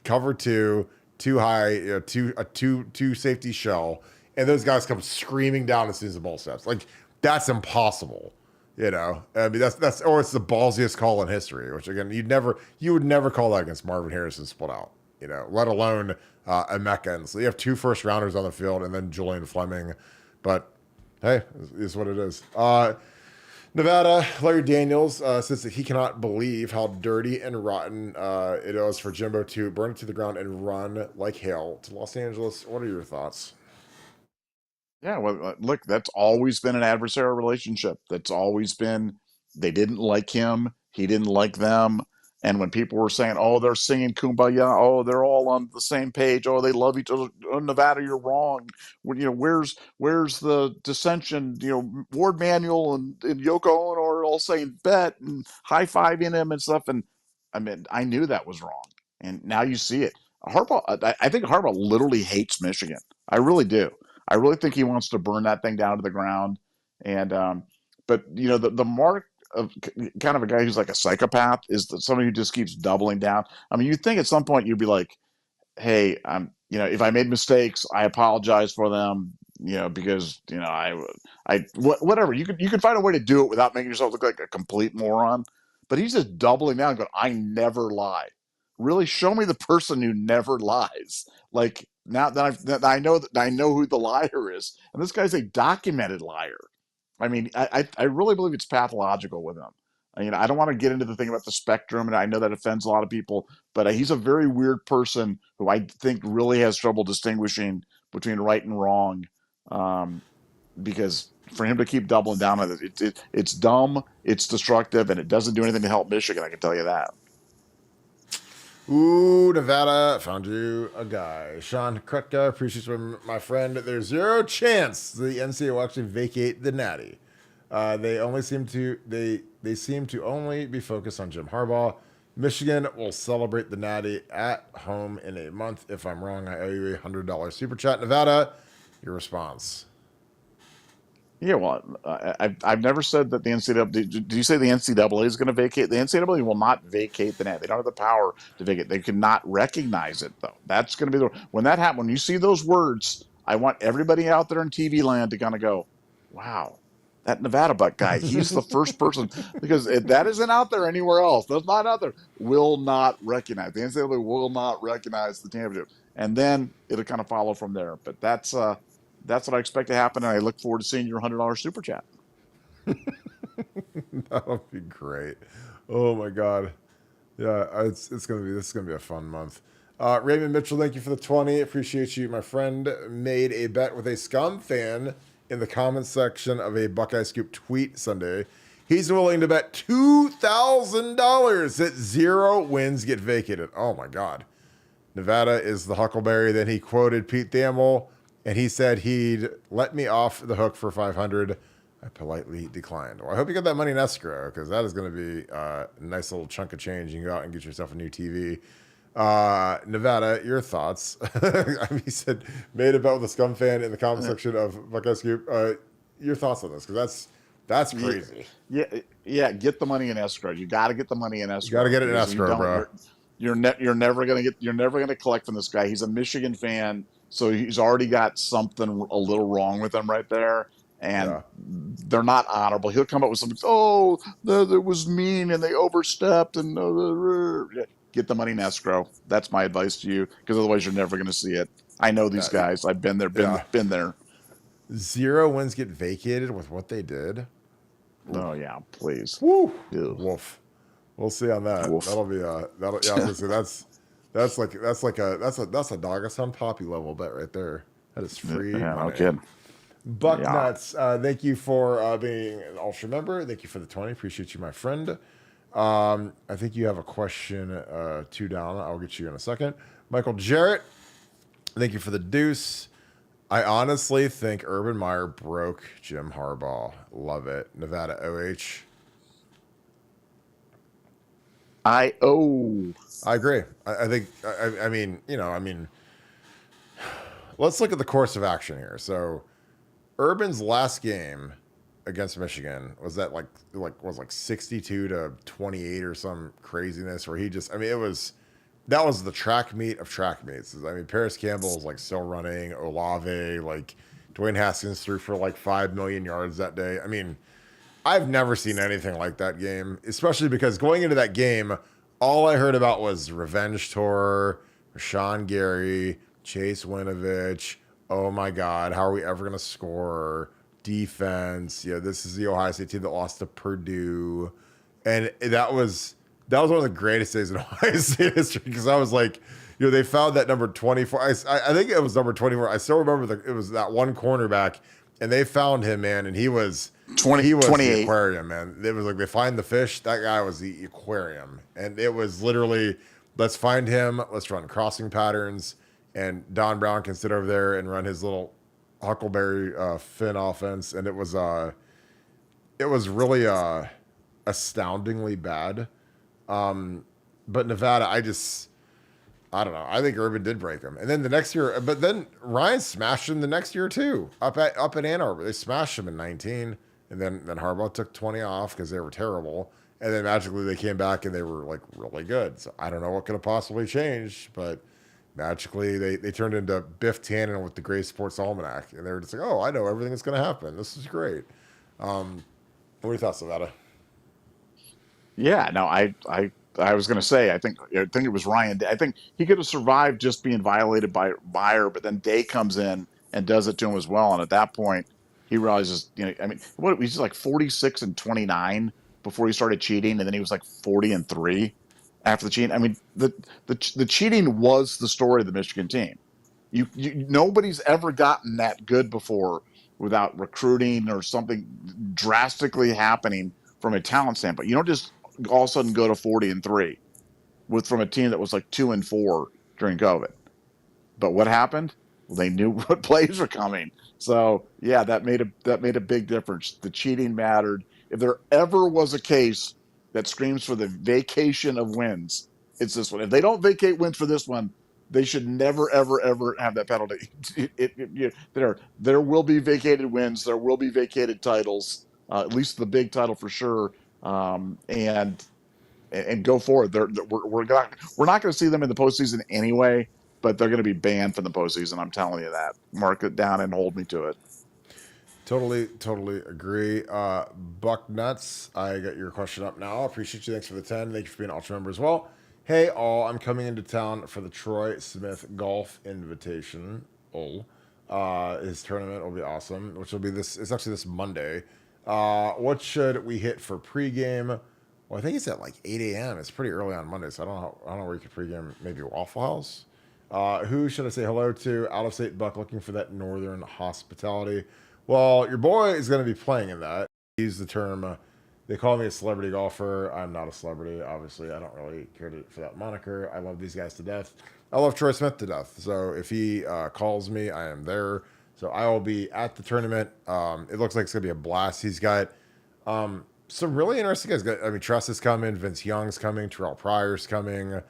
cover too high, two safety shell, and those guys come screaming down as soon as the ball snaps. Like that's impossible. I mean that's or it's the ballsiest call in history. Which again, you would never call that against Marvin Harrison split out. Let alone Emeka. And so you have 2 first rounders on the field, and then Julian Fleming, but. Hey, is what it is. Nevada, Larry Daniels says that he cannot believe how dirty and rotten it is for Jimbo to burn it to the ground and run like hell to Los Angeles. What are your thoughts? Yeah, well, look, that's always been an adversarial relationship. That's always been they didn't like him, he didn't like them, And when people were saying, "Oh, they're singing Kumbaya," "Oh, they're all on the same page," "Oh, they love each other," "Oh, Nevada, you're wrong," where's the dissension? Ward Manuel and Yoko Ono are all saying bet and high fiving him and stuff. And I mean, I knew that was wrong, and now you see it. Harbaugh, I think Harbaugh literally hates Michigan. I really do. I really think he wants to burn that thing down to the ground. And but the mark of kind of a guy who's like a psychopath is that somebody who just keeps doubling down. I mean, you'd think at some point you'd be like, "Hey, if I made mistakes, I apologize for them." Because whatever, you could find a way to do it without making yourself look like a complete moron. But he's just doubling down, going, "I never lie." Really, show me the person who never lies. Like now that I know who the liar is, and this guy's a documented liar. I mean, I really believe it's pathological with him. I don't want to get into the thing about the spectrum, and I know that offends a lot of people, but he's a very weird person who I think really has trouble distinguishing between right and wrong. Because for him to keep doubling down on it's dumb, it's destructive, and it doesn't do anything to help Michigan. I can tell you that. Ooh, Nevada, found you a guy. Sean Krutka, appreciates my friend. There's zero chance the NCAA will actually vacate the Natty. They seem to only be focused on Jim Harbaugh. Michigan will celebrate the Natty at home in a month. If I'm wrong, I owe you $100 super chat. Nevada, your response. Yeah, well, I've never said that the NCAA. Did you say the NCAA is going to vacate? The NCAA will not vacate the net. They don't have the power to vacate. They cannot recognize it, though. That's going to be when that happens. When you see those words, I want everybody out there in TV land to kind of go, "Wow, that Nevadabuck guy. He's the first person," because that isn't out there anywhere else. That's not out there. Will not recognize the NCAA. Will not recognize the championship, and then it'll kind of follow from there. But that's what I expect to happen, and I look forward to seeing your $100 super chat. That'll be great. Oh my God. Yeah, this is gonna be a fun month. Raymond Mitchell, thank you for the 20. Appreciate you. My friend made a bet with a Scum fan in the comments section of a Buckeye Scoop tweet Sunday. He's willing to bet $2,000 that 0 wins get vacated. Oh my God. Nevada is the Huckleberry. Then he quoted Pete Thamel, and he said he'd let me off the hook for $500. I politely declined. Well, I hope you got that money in escrow, because that is going to be a nice little chunk of change. You can go out and get yourself a new TV. Nevada, your thoughts? He said, made a bet with a Scum fan in the comment section of Buckeye Scoop. Your thoughts on this? Because that's crazy. Yeah. Get the money in escrow. You got to get the money in escrow. You got to get it in escrow, bro. You're never gonna collect from this guy. He's a Michigan fan, so he's already got something a little wrong with him right there. And they're not honorable. He'll come up with something. Oh, that was mean, and they overstepped. And get the money in escrow. That's my advice to you, because otherwise you're never going to see it. I know these guys. I've been there. Been there. 0 wins get vacated with what they did. Oh yeah, please. Woo. Wolf. We'll see on that. Wolf. That'll be that's a dog us on Poppy level bet right there. That is free. Yeah, no kidding. Buck Nuts, thank you for being an Ultra member. Thank you for the 20. Appreciate you, my friend. I think you have a question 2 down. I'll get you in a second. Michael Jarrett, thank you for the deuce. I honestly think Urban Meyer broke Jim Harbaugh. Love it. Nevada OH. I agree. I think, I mean, let's look at the course of action here. So, Urban's last game against Michigan was that like 62-28 or some craziness where that was the track meet of track meets. I mean, Paris Campbell was still running, Olave, Dwayne Haskins threw for 5 million yards that day. I mean, I've never seen anything like that game, especially because going into that game, all I heard about was revenge tour, Rashawn Gary, Chase Winovich. Oh my God, how are we ever going to score? Defense. This is the Ohio State team that lost to Purdue. And that was one of the greatest days in Ohio State history, because I was like, they found that number 24. I think it was number 24. I still remember it was that one cornerback and they found him, man, and he was 28. the aquarium, man. It was like they find the fish. That guy was the aquarium, and it was literally, let's find him. Let's run crossing patterns, and Don Brown can sit over there and run his little Huckleberry Finn offense, and it was really astoundingly bad. But Nevada, I don't know. I think Urban did break him, and then the next year, but then Ryan smashed him the next year too. Up at Ann Arbor, they smashed him in 19, and then Harbaugh took 20 off because they were terrible, and then magically they came back and they were like really good. So I don't know what could have possibly changed, but magically they turned into Biff Tannen with the Gray Sports Almanac, and they were just like, oh, I know everything that's going to happen. This is great. What are your thoughts, Nevada? Yeah, no, I was going to say, I think it was Ryan. I think he could have survived just being violated by Meyer, but then Day comes in and does it to him as well. And at that point, he realizes, I mean, he's like 46-29 before he started cheating, and then he was like 40-3 after the cheating. I mean, the cheating was the story of the Michigan team. Nobody's ever gotten that good before without recruiting or something drastically happening from a talent standpoint. You don't just all of a sudden go to 40-3 from a team that was like 2-4 during COVID. But what happened? Well, they knew what plays were coming. So yeah, that made a big difference. The cheating mattered. If there ever was a case that screams for the vacation of wins, it's this one. If they don't vacate wins for this one, they should never, ever, ever have that penalty. There will be vacated wins. There will be vacated titles, at least the big title for sure. And go forward. We're not going to see them in the postseason anyway, but they're going to be banned from the postseason. I'm telling you that. Mark it down and hold me to it. Totally agree. Buck Nuts, I got your question up now. Appreciate you. Thanks for the 10. Thank you for being an Ultra member as well. Hey, all, I'm coming into town for the Troy Smith Golf Invitation. His tournament will be awesome, which will be it's actually this Monday. What should we hit for pregame? Well, I think it's at like 8 a.m. It's pretty early on Monday, so I don't know where you could pregame. Maybe Waffle House. Who should I say hello to? Out of state Buck looking for that northern hospitality. Well, your boy is going to be playing in that. Use the term. They call me a celebrity golfer. I'm not a celebrity, obviously. I don't really care for that moniker. I love these guys to death. I love Troy Smith to death. So if he calls me, I am there. So I will be at the tournament. It looks like it's going to be a blast. He's got some really interesting guys. I mean, Truss is coming. Vince Young's coming. Terrell Pryor's coming.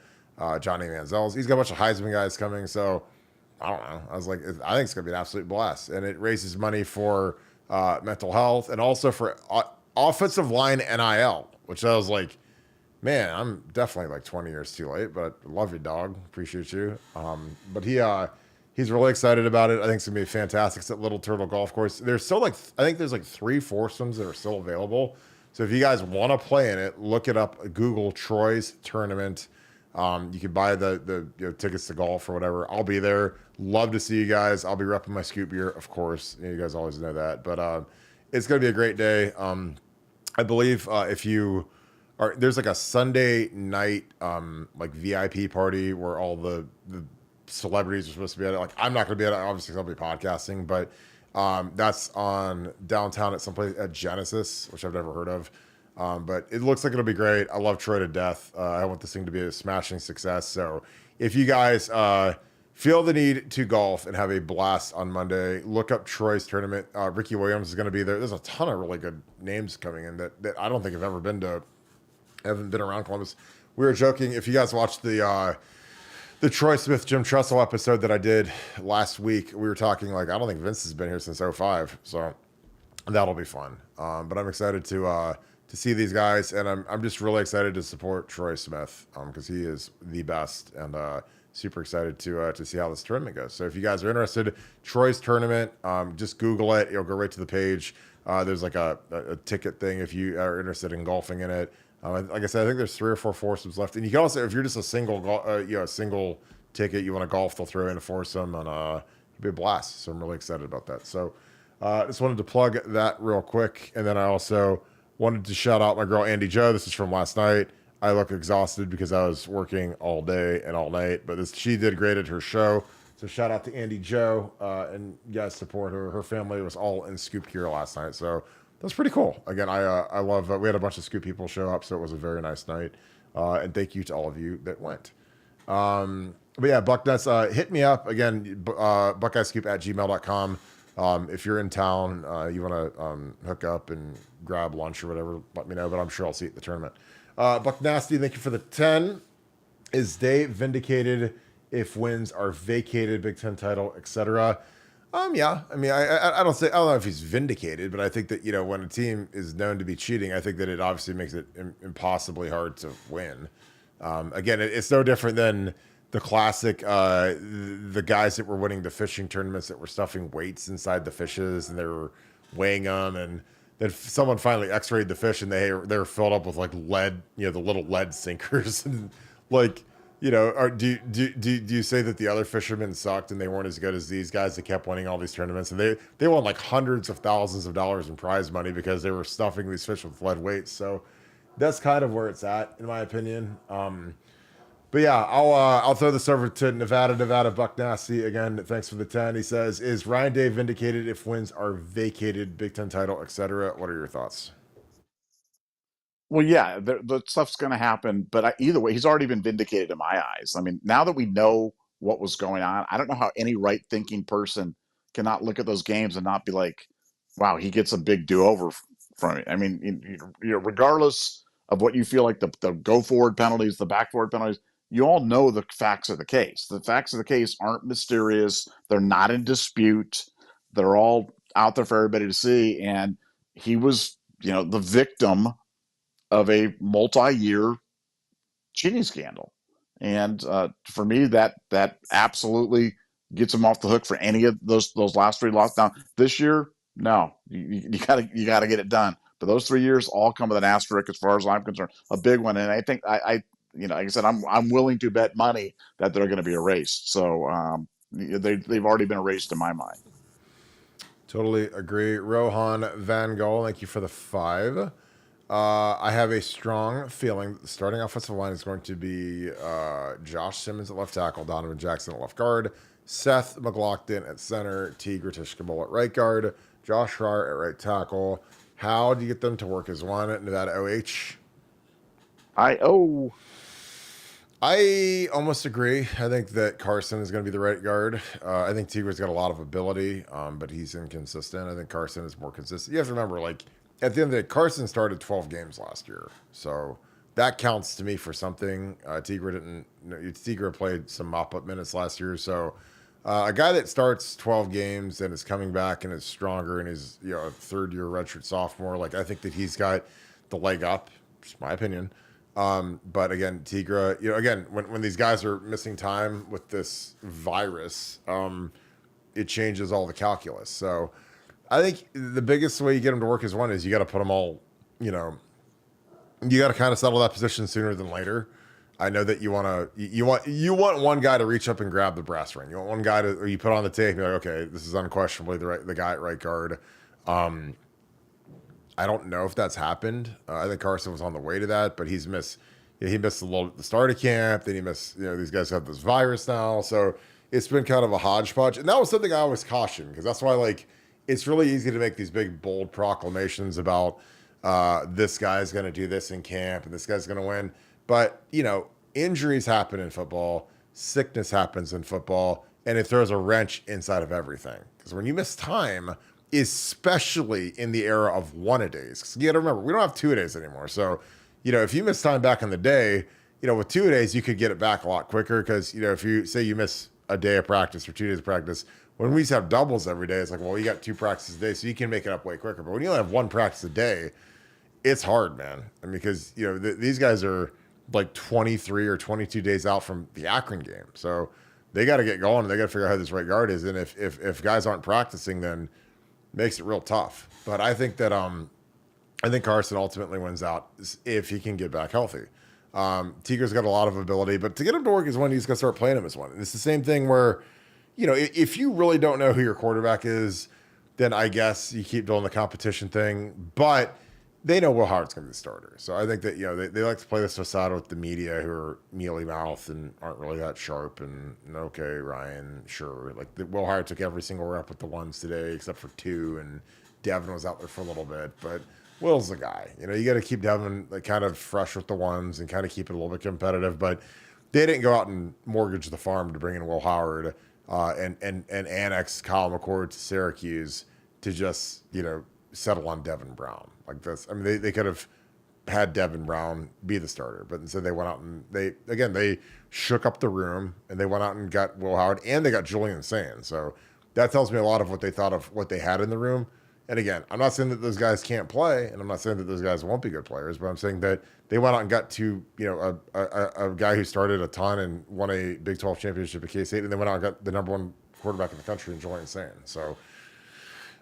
Johnny Manziel's. He's got a bunch of Heisman guys coming. So I don't know. I was like, I think it's going to be an absolute blast. And it raises money for mental health and also for offensive line NIL, which I was like, man, I'm definitely like 20 years too late, but love you, dog. Appreciate you. But he's really excited about it. I think it's going to be fantastic. It's at Little Turtle Golf Course. There's still I think there's like 3 foursomes that are still available. So if you guys want to play in it, look it up. Google Troy's tournament. You can buy the tickets to golf or whatever. I'll be there. Love to see you guys. I'll be repping my Scoop beer, of course. You guys always know that. But it's going to be a great day. I believe if you are, there's like a Sunday night like VIP party where all the celebrities are supposed to be at it. Like I'm not going to be at it. Obviously, I'll be podcasting, but that's on downtown at someplace at Genesis, which I've never heard of. But it looks like it'll be great. I love Troy to death. I want this thing to be a smashing success. So if you guys feel the need to golf and have a blast on Monday, look up Troy's tournament. Ricky Williams is going to be there. There's a ton of really good names coming in that I don't think have ever haven't been around Columbus. We were joking. If you guys watched the Troy Smith Jim Tressel episode that I did last week, we were talking like, I don't think Vince has been here since 05. So that'll be fun. But I'm excited to see these guys, and I'm just really excited to support Troy Smith because he is the best, and super excited to see how this tournament goes. So if you guys are interested, Troy's tournament, just Google it. You'll go right to the page. There's like a ticket thing if you are interested in golfing in it. Like I said, I think there's 3 or 4 foursomes left, and you can also, if you're just a single ticket, you want to golf, they'll throw in a foursome, and it'll be a blast. So I'm really excited about that. So just wanted to plug that real quick, and then I also wanted to shout out my girl Andy Jo. This is from last night. I look exhausted because I was working all day and all night, but she did great at her show. So shout out to Andy Joe and you guys support her. Her family was all in Scoop here last night, so that's pretty cool. Again, I love. We had a bunch of Scoop people show up, so it was a very nice night. And thank you to all of you that went. But yeah, Bucknuts, hit me up again. BuckeyeScoop@gmail.com. If you're in town, you want to hook up and grab lunch or whatever, let me know. But I'm sure I'll see you at the tournament. Buck Nasty, thank you for the 10. Is Day vindicated if wins are vacated, Big Ten title, etc.? Yeah. I mean, I don't know if he's vindicated, but I think that, when a team is known to be cheating, I think that it obviously makes it impossibly hard to win. Again, it's no different than the classic, the guys that were winning the fishing tournaments that were stuffing weights inside the fishes and they were weighing them, and then someone finally x-rayed the fish and they were filled up with like lead, the little lead sinkers. And like, do you say that the other fishermen sucked and they weren't as good as these guys that kept winning all these tournaments? And they won like hundreds of thousands of dollars in prize money because they were stuffing these fish with lead weights. So that's kind of where it's at, in my opinion. But yeah, I'll throw this over to Nevada Buck Nasty again. Thanks for the 10. He says, "Is Ryan Day vindicated if wins are vacated, Big Ten title, etc.?" What are your thoughts? Well, yeah, the stuff's going to happen, but either way, he's already been vindicated in my eyes. I mean, now that we know what was going on, I don't know how any right-thinking person cannot look at those games and not be like, "Wow, he gets a big do-over from it." I mean, regardless of what you feel like the go-forward penalties, the back-forward penalties, you all know the facts of the case. The facts of the case aren't mysterious. They're not in dispute. They're all out there for everybody to see. And he was, the victim of a multi-year cheating scandal. And for me, that absolutely gets him off the hook for any of those last three losses. Now this year, no, you gotta get it done. But those 3 years all come with an asterisk as far as I'm concerned, a big one. And I think I like I said, I'm willing to bet money that they're going to be erased. So they've already been erased in my mind. Totally agree. Rohan Van Gogh, thank you for the 5. I have a strong feeling that the starting offensive line is going to be Josh Simmons at left tackle, Donovan Jackson at left guard, Seth McLaughlin at center, T. Gratish-Kabul at right guard, Josh Schreier at right tackle. How do you get them to work as one at Nevada OH? I almost agree. I think that Carson is going to be the right guard. I think Tigre's got a lot of ability, but he's inconsistent. I think Carson is more consistent. You have to remember, like, at the end of the day, Carson started 12 games last year. So that counts to me for something. Tigre played some mop-up minutes last year. So a guy that starts 12 games and is coming back and is stronger and is a third-year redshirt sophomore, like I think that he's got the leg up, just my opinion. But again, Tigre, again, when these guys are missing time with this virus, it changes all the calculus. So I think the biggest way you get them to work as one is you got to put them all, you got to kind of settle that position sooner than later. I know that you want one guy to reach up and grab the brass ring. You want one guy or you put on the tape and you're like, okay, this is unquestionably the guy at right guard. I don't know if that's happened. I think Carson was on the way to that, but he missed the start of camp. Then he missed, these guys have this virus now. So it's been kind of a hodgepodge. And that was something I always cautioned because that's why, like, it's really easy to make these big, bold proclamations about this guy's going to do this in camp and this guy's going to win. But, injuries happen in football. Sickness happens in football. And it throws a wrench inside of everything. Because when you miss time, especially in the era of one-a-days, because you got to remember, we don't have two-a-days anymore. So, if you miss time back in the day, with two-a-days, you could get it back a lot quicker. Because, if you say you miss a day of practice or 2 days of practice, when we used to have doubles every day, it's like, well, you got 2 practices a day, so you can make it up way quicker. But when you only have 1 practice a day, it's hard, man. I mean, because, these guys are like 23 or 22 days out from the Akron game. So they got to get going and they got to figure out how this right guard is. And if guys aren't practicing, then it makes it real tough. But I think that I think Carson ultimately wins out if he can get back healthy. Tigre's got a lot of ability, but to get him to work as one, he's got to start playing him as one. And it's the same thing where, if you really don't know who your quarterback is, then I guess you keep doing the competition thing. But they know Will Howard's going to be the starter. So I think that, they like to play this facade with the media who are mealy mouthed and aren't really that sharp. And okay, Ryan, sure. Like Will Howard took every single rep with the ones today, except for 2, and Devin was out there for a little bit. But Will's the guy. You got to keep Devin kind of fresh with the ones and kind of keep it a little bit competitive. But they didn't go out and mortgage the farm to bring in Will Howard and annex Kyle McCord to Syracuse to just, settle on Devin Brown like this. I mean, they could have had Devin Brown be the starter, but instead they went out and they shook up the room and they went out and got Will Howard and they got Julian Sands. So that tells me a lot of what they thought of what they had in the room. And again, I'm not saying that those guys can't play, and I'm not saying that those guys won't be good players, but I'm saying that they went out and got a guy who started a ton and won a Big 12 championship at K-State, and they went out and got the number 1 quarterback in the country in Julian Sands. So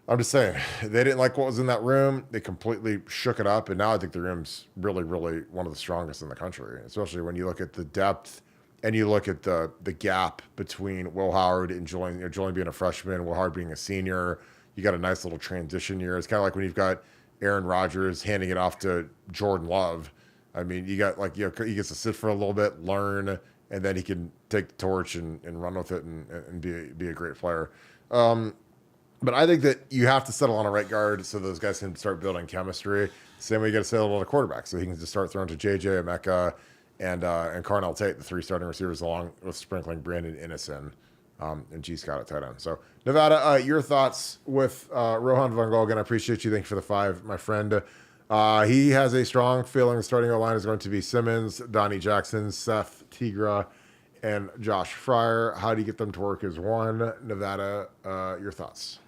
I'm just saying, they didn't like what was in that room. They completely shook it up, and now I think the room's really, really one of the strongest in the country, especially when you look at the depth and you look at the gap between Will Howard and Julian, Julian being a freshman, Will Howard being a senior. You got a nice little transition year. It's kind of like when you've got Aaron Rodgers handing it off to Jordan Love. I mean, you got he gets to sit for a little bit, learn, and then he can take the torch and run with it and be a great player. But I think that you have to settle on a right guard so those guys can start building chemistry. Same way you got to settle on a quarterback so he can just start throwing to JJ, Emeka, and Carnell Tate, the 3 starting receivers, along with sprinkling Brandon Innocent and G. Scott at tight end. So Nevada, your thoughts with Rohan Van Gogh. Again, I appreciate you. Thank you for the 5, my friend. He has a strong feeling the starting O-line is going to be Simmons, Donnie Jackson, Seth Tigra, and Josh Fryer. How do you get them to work as one? Nevada, your thoughts?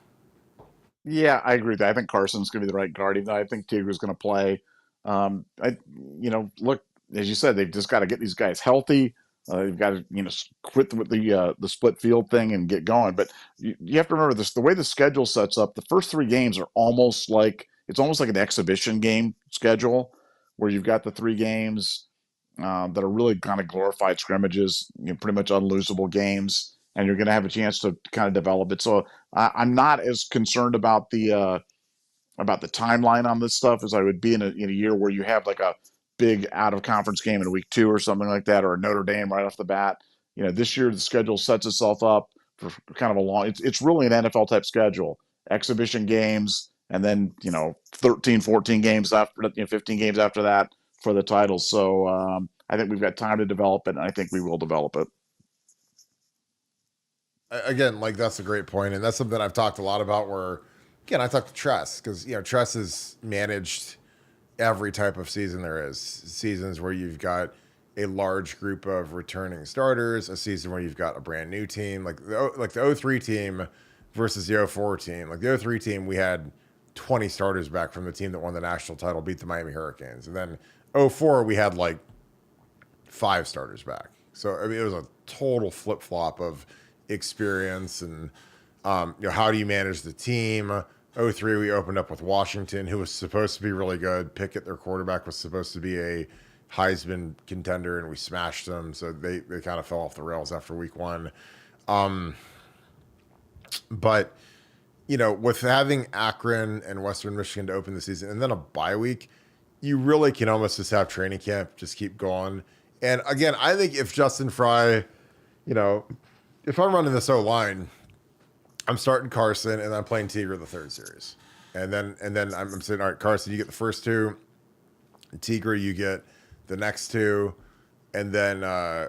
Yeah, I agree with that. I think Carson's going to be the right guard. Even though I think Tiger's going to play. Look, as you said, they've just got to get these guys healthy. They've got to, quit with the split field thing and get going. But you have to remember this: the way the schedule sets up, the first 3 games are almost like an exhibition game schedule, where you've got the 3 games that are really kind of glorified scrimmages, pretty much unlosable games, and you're going to have a chance to kind of develop it. So I'm not as concerned about the timeline on this stuff as I would be in a year where you have like a big out of conference game in week 2 or something like that, or a Notre Dame right off the bat. This year the schedule sets itself up for kind of a long. It's really an NFL type schedule, exhibition games, and then 13, 14 games after 15 games after that for the title. So I think we've got time to develop it, and I think we will develop it. Again, that's a great point, and that's something I've talked a lot about. Where, again, I talked to Tress because Tress has managed every type of season there is. Seasons where you've got a large group of returning starters, a season where you've got a brand new team, like the 03 team versus the 04 team. Like the 03 team, we had 20 starters back from the team that won the national title, beat the Miami Hurricanes, and then 04 we had 5 starters back. So I mean, it was a total flip flop of experience and how do you manage the team. 03 we opened up with Washington, who was supposed to be really good. Pickett, their quarterback, was supposed to be a Heisman contender, and we smashed them, so they kind of fell off the rails after week 1. But with having Akron and Western Michigan to open the season and then a bye week, you really can almost just have training camp just keep going. And again, I think if Justin Fry, if I'm running this O-line, I'm starting Carson and I'm playing Tigra the 3rd series. And then I'm saying, all right, Carson, you get the first 2. Tigra, you get the next 2. And then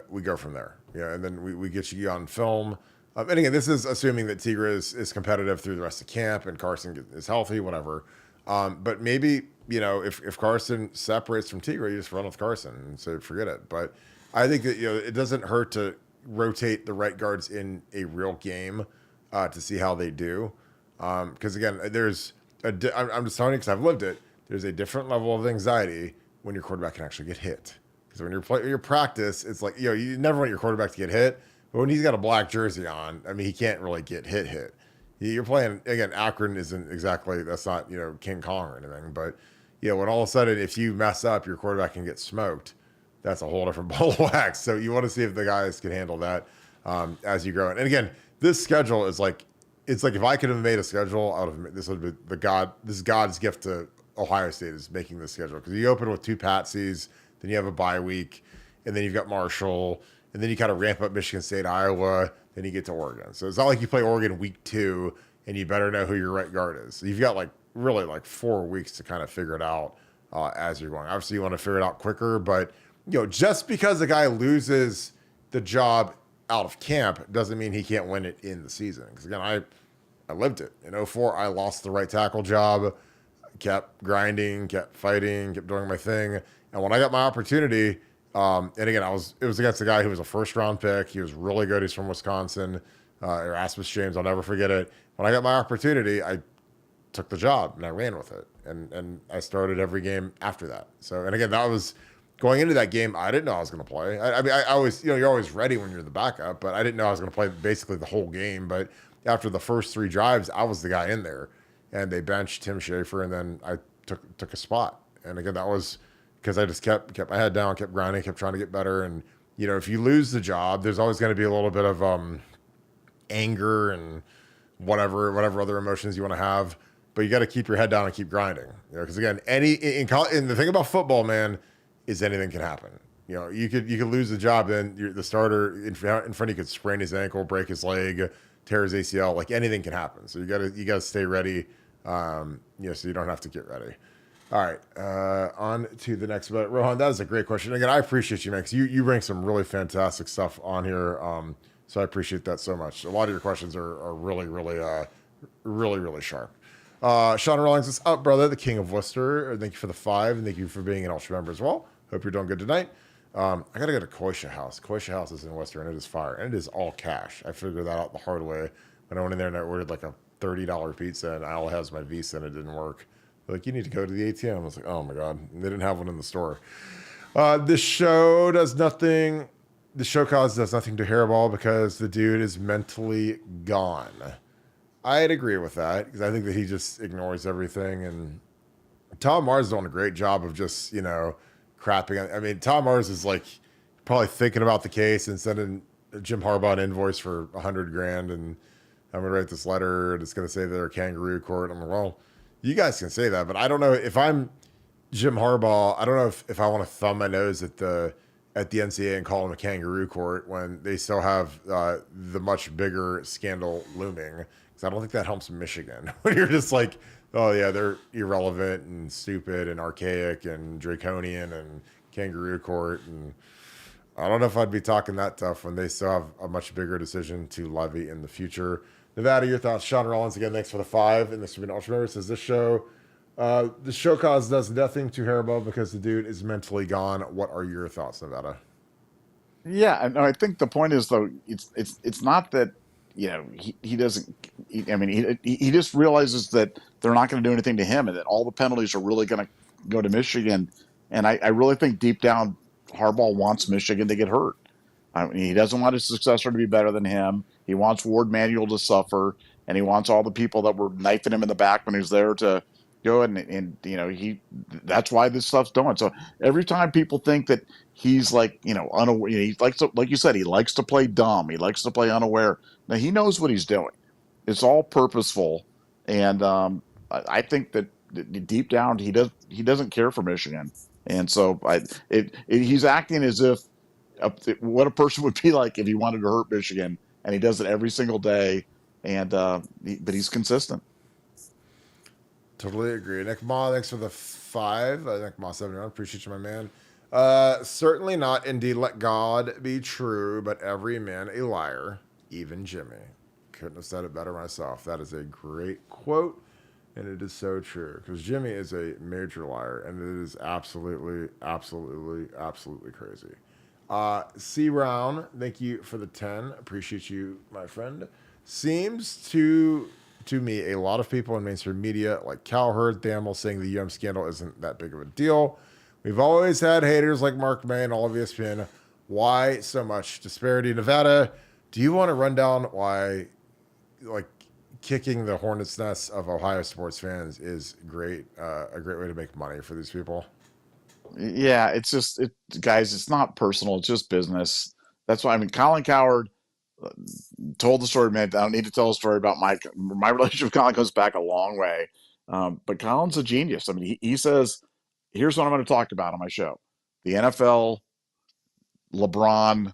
we go from there. And then we get you on film. And again, this is assuming that Tigra is competitive through the rest of camp and Carson is healthy, whatever. But maybe, if Carson separates from Tigra, you just run with Carson and say, forget it. But I think that, it doesn't hurt to rotate the right guards in a real game to see how they do. Because again, I'm just telling you because I've lived it. There's a different level of anxiety when your quarterback can actually get hit. Because when you're your practice, it's like, you never want your quarterback to get hit. But when he's got a black jersey on, I mean, he can't really get hit. You're playing, again, Akron isn't exactly, that's not, King Kong or anything. But, when all of a sudden, if you mess up, your quarterback can get smoked, that's a whole different ball of wax. So you want to see if the guys can handle that as you grow. And again, this schedule is it's like if I could have made a schedule out of this would be God's gift to Ohio State is making the schedule, because you open with 2 patsies, then you have a bye week, and then you've got Marshall, and then you kind of ramp up Michigan State, Iowa, then you get to Oregon. So it's not like you play Oregon week 2 and you better know who your right guard is. So you've got like really like 4 weeks to kind of figure it out as you're going. Obviously, you want to figure it out quicker, but just because a guy loses the job out of camp doesn't mean he can't win it in the season. Because again, I lived it. In 2004, I lost the right tackle job, kept grinding, kept fighting, kept doing my thing. And when I got my opportunity, and again, it was against a guy who was a first-round pick. He was really good. He's from Wisconsin, Erasmus James. I'll never forget it. When I got my opportunity, I took the job and I ran with it. And I started every game after that. So, and again, that was going into that game. I didn't know I was going to play. I mean, I always, you're always ready when you're the backup, but I didn't know I was going to play basically the whole game. But after the first 3 drives, I was the guy in there, and they benched Tim Schafer, and then I took a spot. And again, that was because I just kept my head down, kept grinding, kept trying to get better. And if you lose the job, there's always going to be a little bit of anger and whatever other emotions you want to have. But you got to keep your head down and keep grinding. Because again, and the thing about football, man, is anything can happen. You could lose the job, then the starter in front of you could sprain his ankle, break his leg, tear his ACL. Like anything can happen. So you gotta stay ready. So you don't have to get ready. All right, on to the next. But Rohan, that is a great question. Again, I appreciate you, man, because you bring some really fantastic stuff on here. So I appreciate that so much. A lot of your questions are really, really, really, really sharp. Sean Rawlings is up, brother, the king of Worcester. Thank you for the 5, and thank you for being an Ultra member as well. Hope you're doing good tonight. I gotta go to Koisha House. Koisha House is in Worcester, and it is fire, and it is all cash. I figured that out the hard way when I went in there and I ordered like a $30 pizza, and I all has my Visa, and it didn't work. They're like, you need to go to the ATM. I was like, oh my god, and they didn't have one in the store. The show does nothing. The show cause does nothing to Hairball because the dude is mentally gone. I'd agree with that, because I think that he just ignores everything. And Tom Mars is doing a great job of just, crapping. I mean, Tom Mars is like probably thinking about the case and sending Jim Harbaugh an invoice for $100,000, and I'm gonna write this letter and it's gonna say they're a kangaroo court. I'm like, well, you guys can say that, but I don't know if I'm Jim Harbaugh. I don't know if I want to thumb my nose at the NCAA and call them a kangaroo court when they still have the much bigger scandal looming. Because I don't think that helps Michigan. When you're just like, oh yeah, they're irrelevant and stupid and archaic and draconian and kangaroo court. And I don't know if I'd be talking that tough when they still have a much bigger decision to levy in the future. Nevada, your thoughts? Sean Rollins, again, thanks for the 5. And this has been Ultra Member. Says the show cause does nothing to Haribo because the dude is mentally gone. What are your thoughts, Nevada? Yeah, and I think the point is, though, it's not that he doesn't. He just realizes that they're not going to do anything to him, and that all the penalties are really going to go to Michigan. And I really think deep down, Harbaugh wants Michigan to get hurt. I mean, he doesn't want his successor to be better than him. He wants Ward Manuel to suffer, and he wants all the people that were knifing him in the back when he was there to go. And that's why this stuff's done. So every time people think that he's like unaware, he likes to, like you said, he likes to play dumb. He likes to play unaware. Now he knows what he's doing. It's all purposeful, and I think that deep down he doesn't care for Michigan, and so he's acting as if what a person would be like if he wanted to hurt Michigan, and he does it every single day, and but he's consistent. Totally agree. Nick Ma, thanks for the 5. Nick Ma 71. Appreciate you, my man. Certainly not. Indeed, let God be true, but every man a liar, even Jimmy. Couldn't have said it better myself. That is a great quote, and it is so true, because Jimmy is a major liar, and it is absolutely, absolutely, absolutely crazy. C. Brown, thank you for the 10. Appreciate you, my friend. Seems to me, a lot of people in mainstream media, like Cowherd, Thamel, saying the scandal isn't that big of a deal. We've always had haters like Mark May and all of ESPN. Why so much disparity? Nevada, do you want to run down why, like, kicking the hornet's nest of Ohio sports fans is great, a great way to make money for these people? Yeah, guys, it's not personal. It's just business. That's why, Colin Cowherd told the story, man. I don't need to tell a story about my relationship with Colin goes back a long way. But Colin's a genius. I mean, he says, here's what I'm going to talk about on my show: the NFL, LeBron,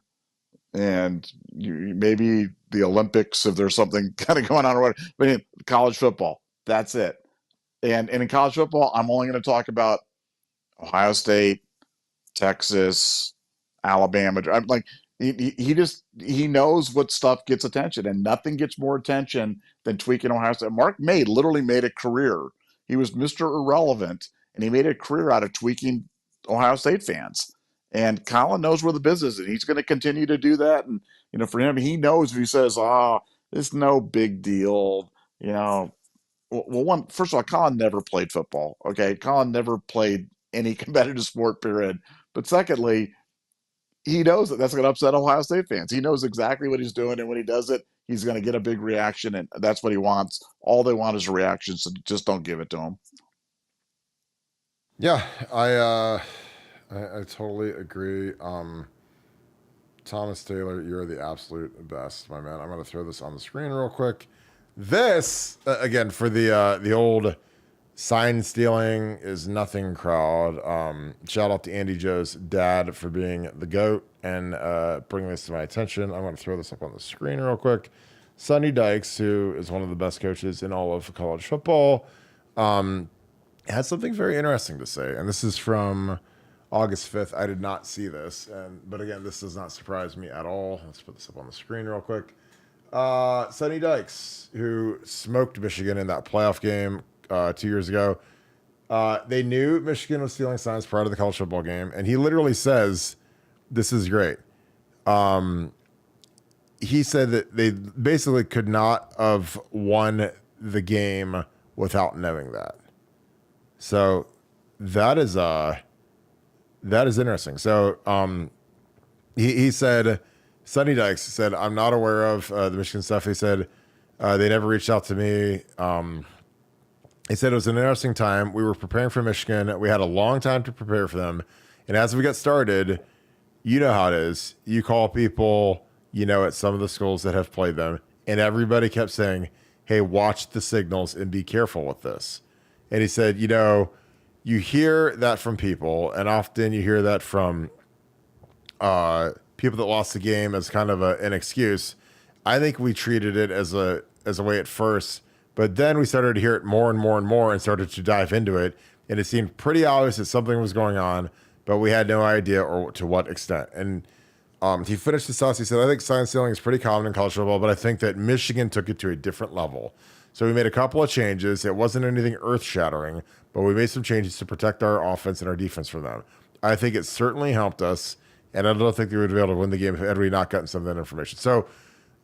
and maybe the Olympics if there's something kind of going on, or what. But college football, that's it. And in college football, I'm only going to talk about Ohio State, Texas, Alabama. I'm like, he knows what stuff gets attention, and nothing gets more attention than tweaking Ohio State. Mark May literally made a career. He was Mr. Irrelevant, and he made a career out of tweaking Ohio State fans. And Colin knows where the business is, and he's going to continue to do that. And for him, he knows if he says, "Oh, it's no big deal," you know. Well, first of all, Colin never played football. Okay, Colin never played any competitive sport. Period. But secondly, he knows that that's going to upset Ohio State fans. He knows exactly what he's doing, and when he does it, he's going to get a big reaction, and that's what he wants. All they want is a reaction, so just don't give it to him. Yeah, I totally agree. Thomas Taylor, you're the absolute best, my man. I'm going to throw this on the screen real quick. This again for the old sign stealing is nothing crowd. Shout out to Andy Joe's dad for being the GOAT and bringing this to my attention. I'm going to throw this up on the screen real quick. Sonny Dykes, who is one of the best coaches in all of college football, had something very interesting to say, and this is from August 5th. I did not see this, but again, this does not surprise me at all. Let's put this up on the screen real quick. Sonny Dykes, who smoked Michigan in that playoff game 2 years ago. They knew Michigan was stealing signs prior to the college football game, and he literally says, "This is great." He said that they basically could not have won the game without knowing that. So that is interesting. So he said, Sonny Dykes said, "I'm not aware of the Michigan stuff." He said they never reached out to me. He said it was an interesting time. We were preparing for Michigan. We had a long time to prepare for them. And as we got started, you know how it is. You call people, at some of the schools that have played them, and everybody kept saying, "Hey, watch the signals and be careful with this." And he said, you hear that from people, and often you hear that from people that lost the game as kind of an excuse. I think we treated it as a way at first, but then we started to hear it more and more and more and started to dive into it. And it seemed pretty obvious that something was going on, but we had no idea or to what extent. And he finished the sauce. He said, "I think sign stealing is pretty common in college football, but I think that Michigan took it to a different level. So we made a couple of changes. It wasn't anything earth-shattering, but we made some changes to protect our offense and our defense from them. I think it certainly helped us, and I don't think we would be able to win the game had we not gotten some of that information." So,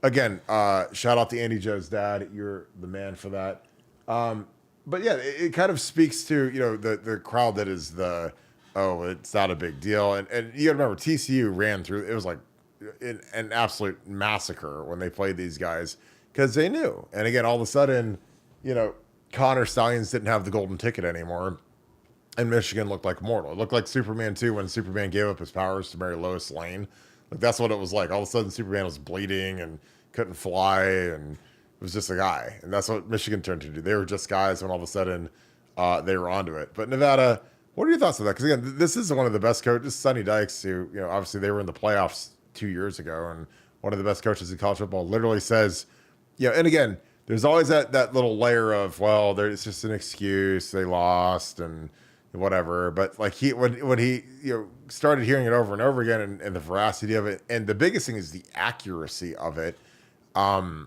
again, shout out to Andy Joe's dad. You're the man for that. But yeah, it kind of speaks to the crowd that is it's not a big deal. And you got to remember, TCU ran through. It was like an absolute massacre when they played these guys because they knew. And again, all of a sudden, Connor Stallions didn't have the golden ticket anymore, and Michigan looked like mortal. It looked like Superman 2 when Superman gave up his powers to marry Lois Lane. Like, that's what it was like. All of a sudden, Superman was bleeding and couldn't fly and was just a guy. And that's what Michigan turned to do. They were just guys when all of a sudden they were onto it. But Nevada, what are your thoughts on that? Because, again, this is one of the best coaches, Sonny Dykes, who, obviously they were in the playoffs 2 years ago, and one of the best coaches in college football literally says, and again, there's always that little layer of, well, it's just an excuse. They lost and whatever. But like when he started hearing it over and over again, and the veracity of it, and the biggest thing is the accuracy of it. It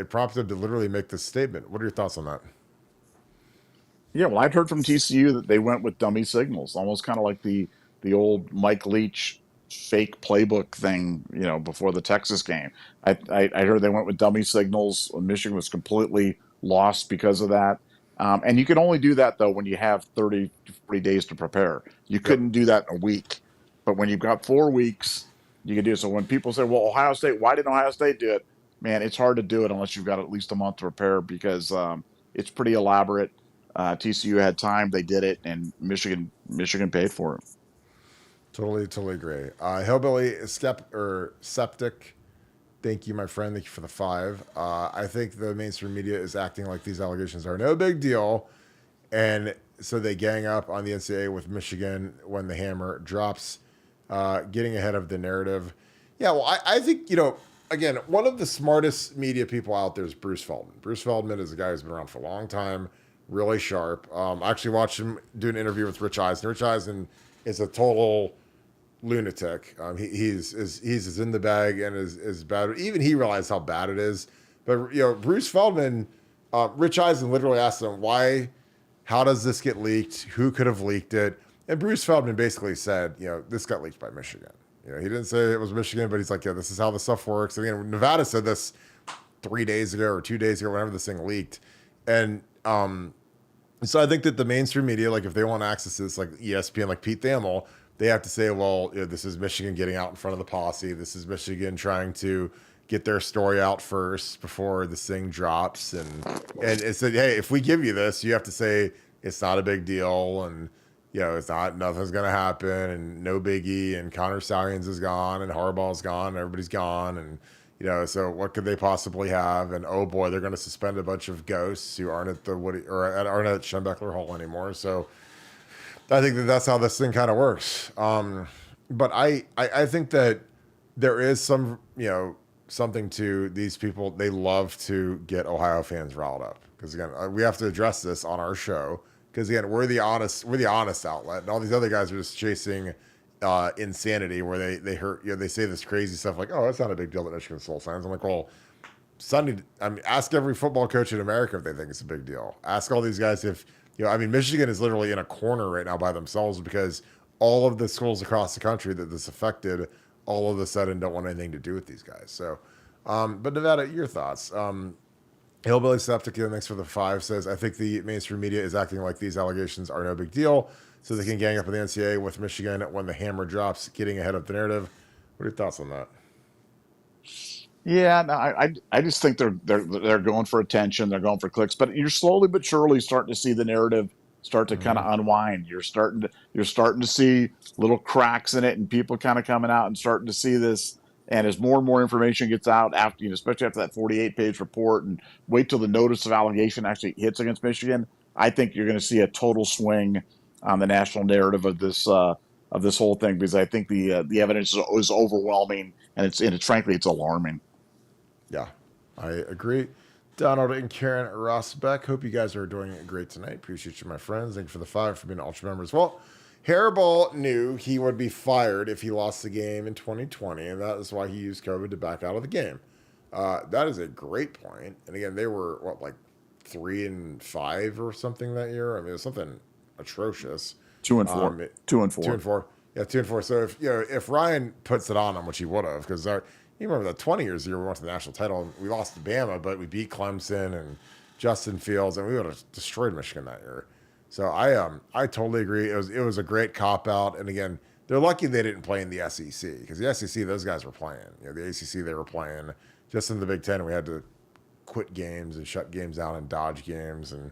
prompted him to literally make this statement. What are your thoughts on that? Yeah, well, I'd heard from TCU that they went with dummy signals, almost kind of like the old Mike Leach fake playbook thing, before the Texas game. I heard they went with dummy signals. Michigan was completely lost because of that. And you can only do that, though, when you have 30 to 40 days to prepare. You couldn't do that in a week. But when you've got 4 weeks, you can do it. So when people say, well, Ohio State, why didn't Ohio State do it? Man, it's hard to do it unless you've got at least a month to prepare because it's pretty elaborate. TCU had time. They did it, and Michigan paid for it. Totally agree. Hillbilly Septic Thank you, my friend. Thank you for the 5. I think the mainstream media is acting like these allegations are no big deal. And so they gang up on the NCAA with Michigan when the hammer drops, getting ahead of the narrative. Yeah, well, I think, again, one of the smartest media people out there is Bruce Feldman. Bruce Feldman is a guy who's been around for a long time, really sharp. I actually watched him do an interview with Rich Eisen. Rich Eisen is a total lunatic. He's as in the bag and is bad. Even he realized how bad it is. But Bruce Feldman, Rich Eisen literally asked him why. How does this get leaked? Who could have leaked it? And Bruce Feldman basically said, this got leaked by Michigan. He didn't say it was Michigan, but he's like, yeah, this is how the stuff works. And again, Nevada said this 3 days ago or 2 days ago, whenever this thing leaked. And so I think that the mainstream media, like if they want access to this, like ESPN, like Pete Thamel, they have to say, well, this is Michigan getting out in front of the posse. This is Michigan trying to get their story out first before this thing drops. And it said, hey, if we give you this, you have to say it's not a big deal. And, it's not, nothing's going to happen and no biggie. And Connor Salians is gone and Harbaugh's gone. And everybody's gone. And, so what could they possibly have? And oh boy, they're going to suspend a bunch of ghosts who aren't at aren't at Schembechler Hall anymore. So I think that's how this thing kind of works. But I think that there is some, something to these people. They love to get Ohio fans riled up because again, we have to address this on our show because again, we're the honest outlet, and all these other guys are just chasing insanity where they hurt. They say this crazy stuff like, "Oh, it's not a big deal that Michigan stole signs." I'm like, well, ask every football coach in America if they think it's a big deal. Ask all these guys if Michigan is literally in a corner right now by themselves because all of the schools across the country that this affected all of a sudden don't want anything to do with these guys. So, but Nevada, your thoughts? Hillbilly Septic, thanks for the 5, says, I think the mainstream media is acting like these allegations are no big deal so they can gang up on the NCAA with Michigan when the hammer drops, getting ahead of the narrative. What are your thoughts on that? Yeah, no, I just think they're going for attention, they're going for clicks, but you're slowly but surely starting to see the narrative start to kind of unwind. You're starting to see little cracks in it, and people kind of coming out and starting to see this. And as more and more information gets out after, especially after that 48-page report, and wait till the notice of allegation actually hits against Michigan, I think you're going to see a total swing on the national narrative of this whole thing because I think the evidence is overwhelming and it's frankly it's alarming. Yeah, I agree. Donald and Karen Rossbeck, hope you guys are doing great tonight. Appreciate you, my friends. Thank you for the 5 for being Ultra members. Well, Hairball knew he would be fired if he lost the game in 2020, and that is why he used COVID to back out of the game. That is a great point. And again, they were, 3-5 or something that year? I mean, it was something atrocious. 2-4. 2-4. 2-4. Yeah, 2-4. So if Ryan puts it on him, which he would have, because you remember the 20 years year we went to the national title and we lost to Bama, but we beat Clemson and Justin Fields, and we would have destroyed Michigan that year. So I totally agree. It was a great cop out, and again, they're lucky they didn't play in the SEC because the SEC those guys were playing. The ACC they were playing. Just in the Big Ten, we had to quit games and shut games down and dodge games, and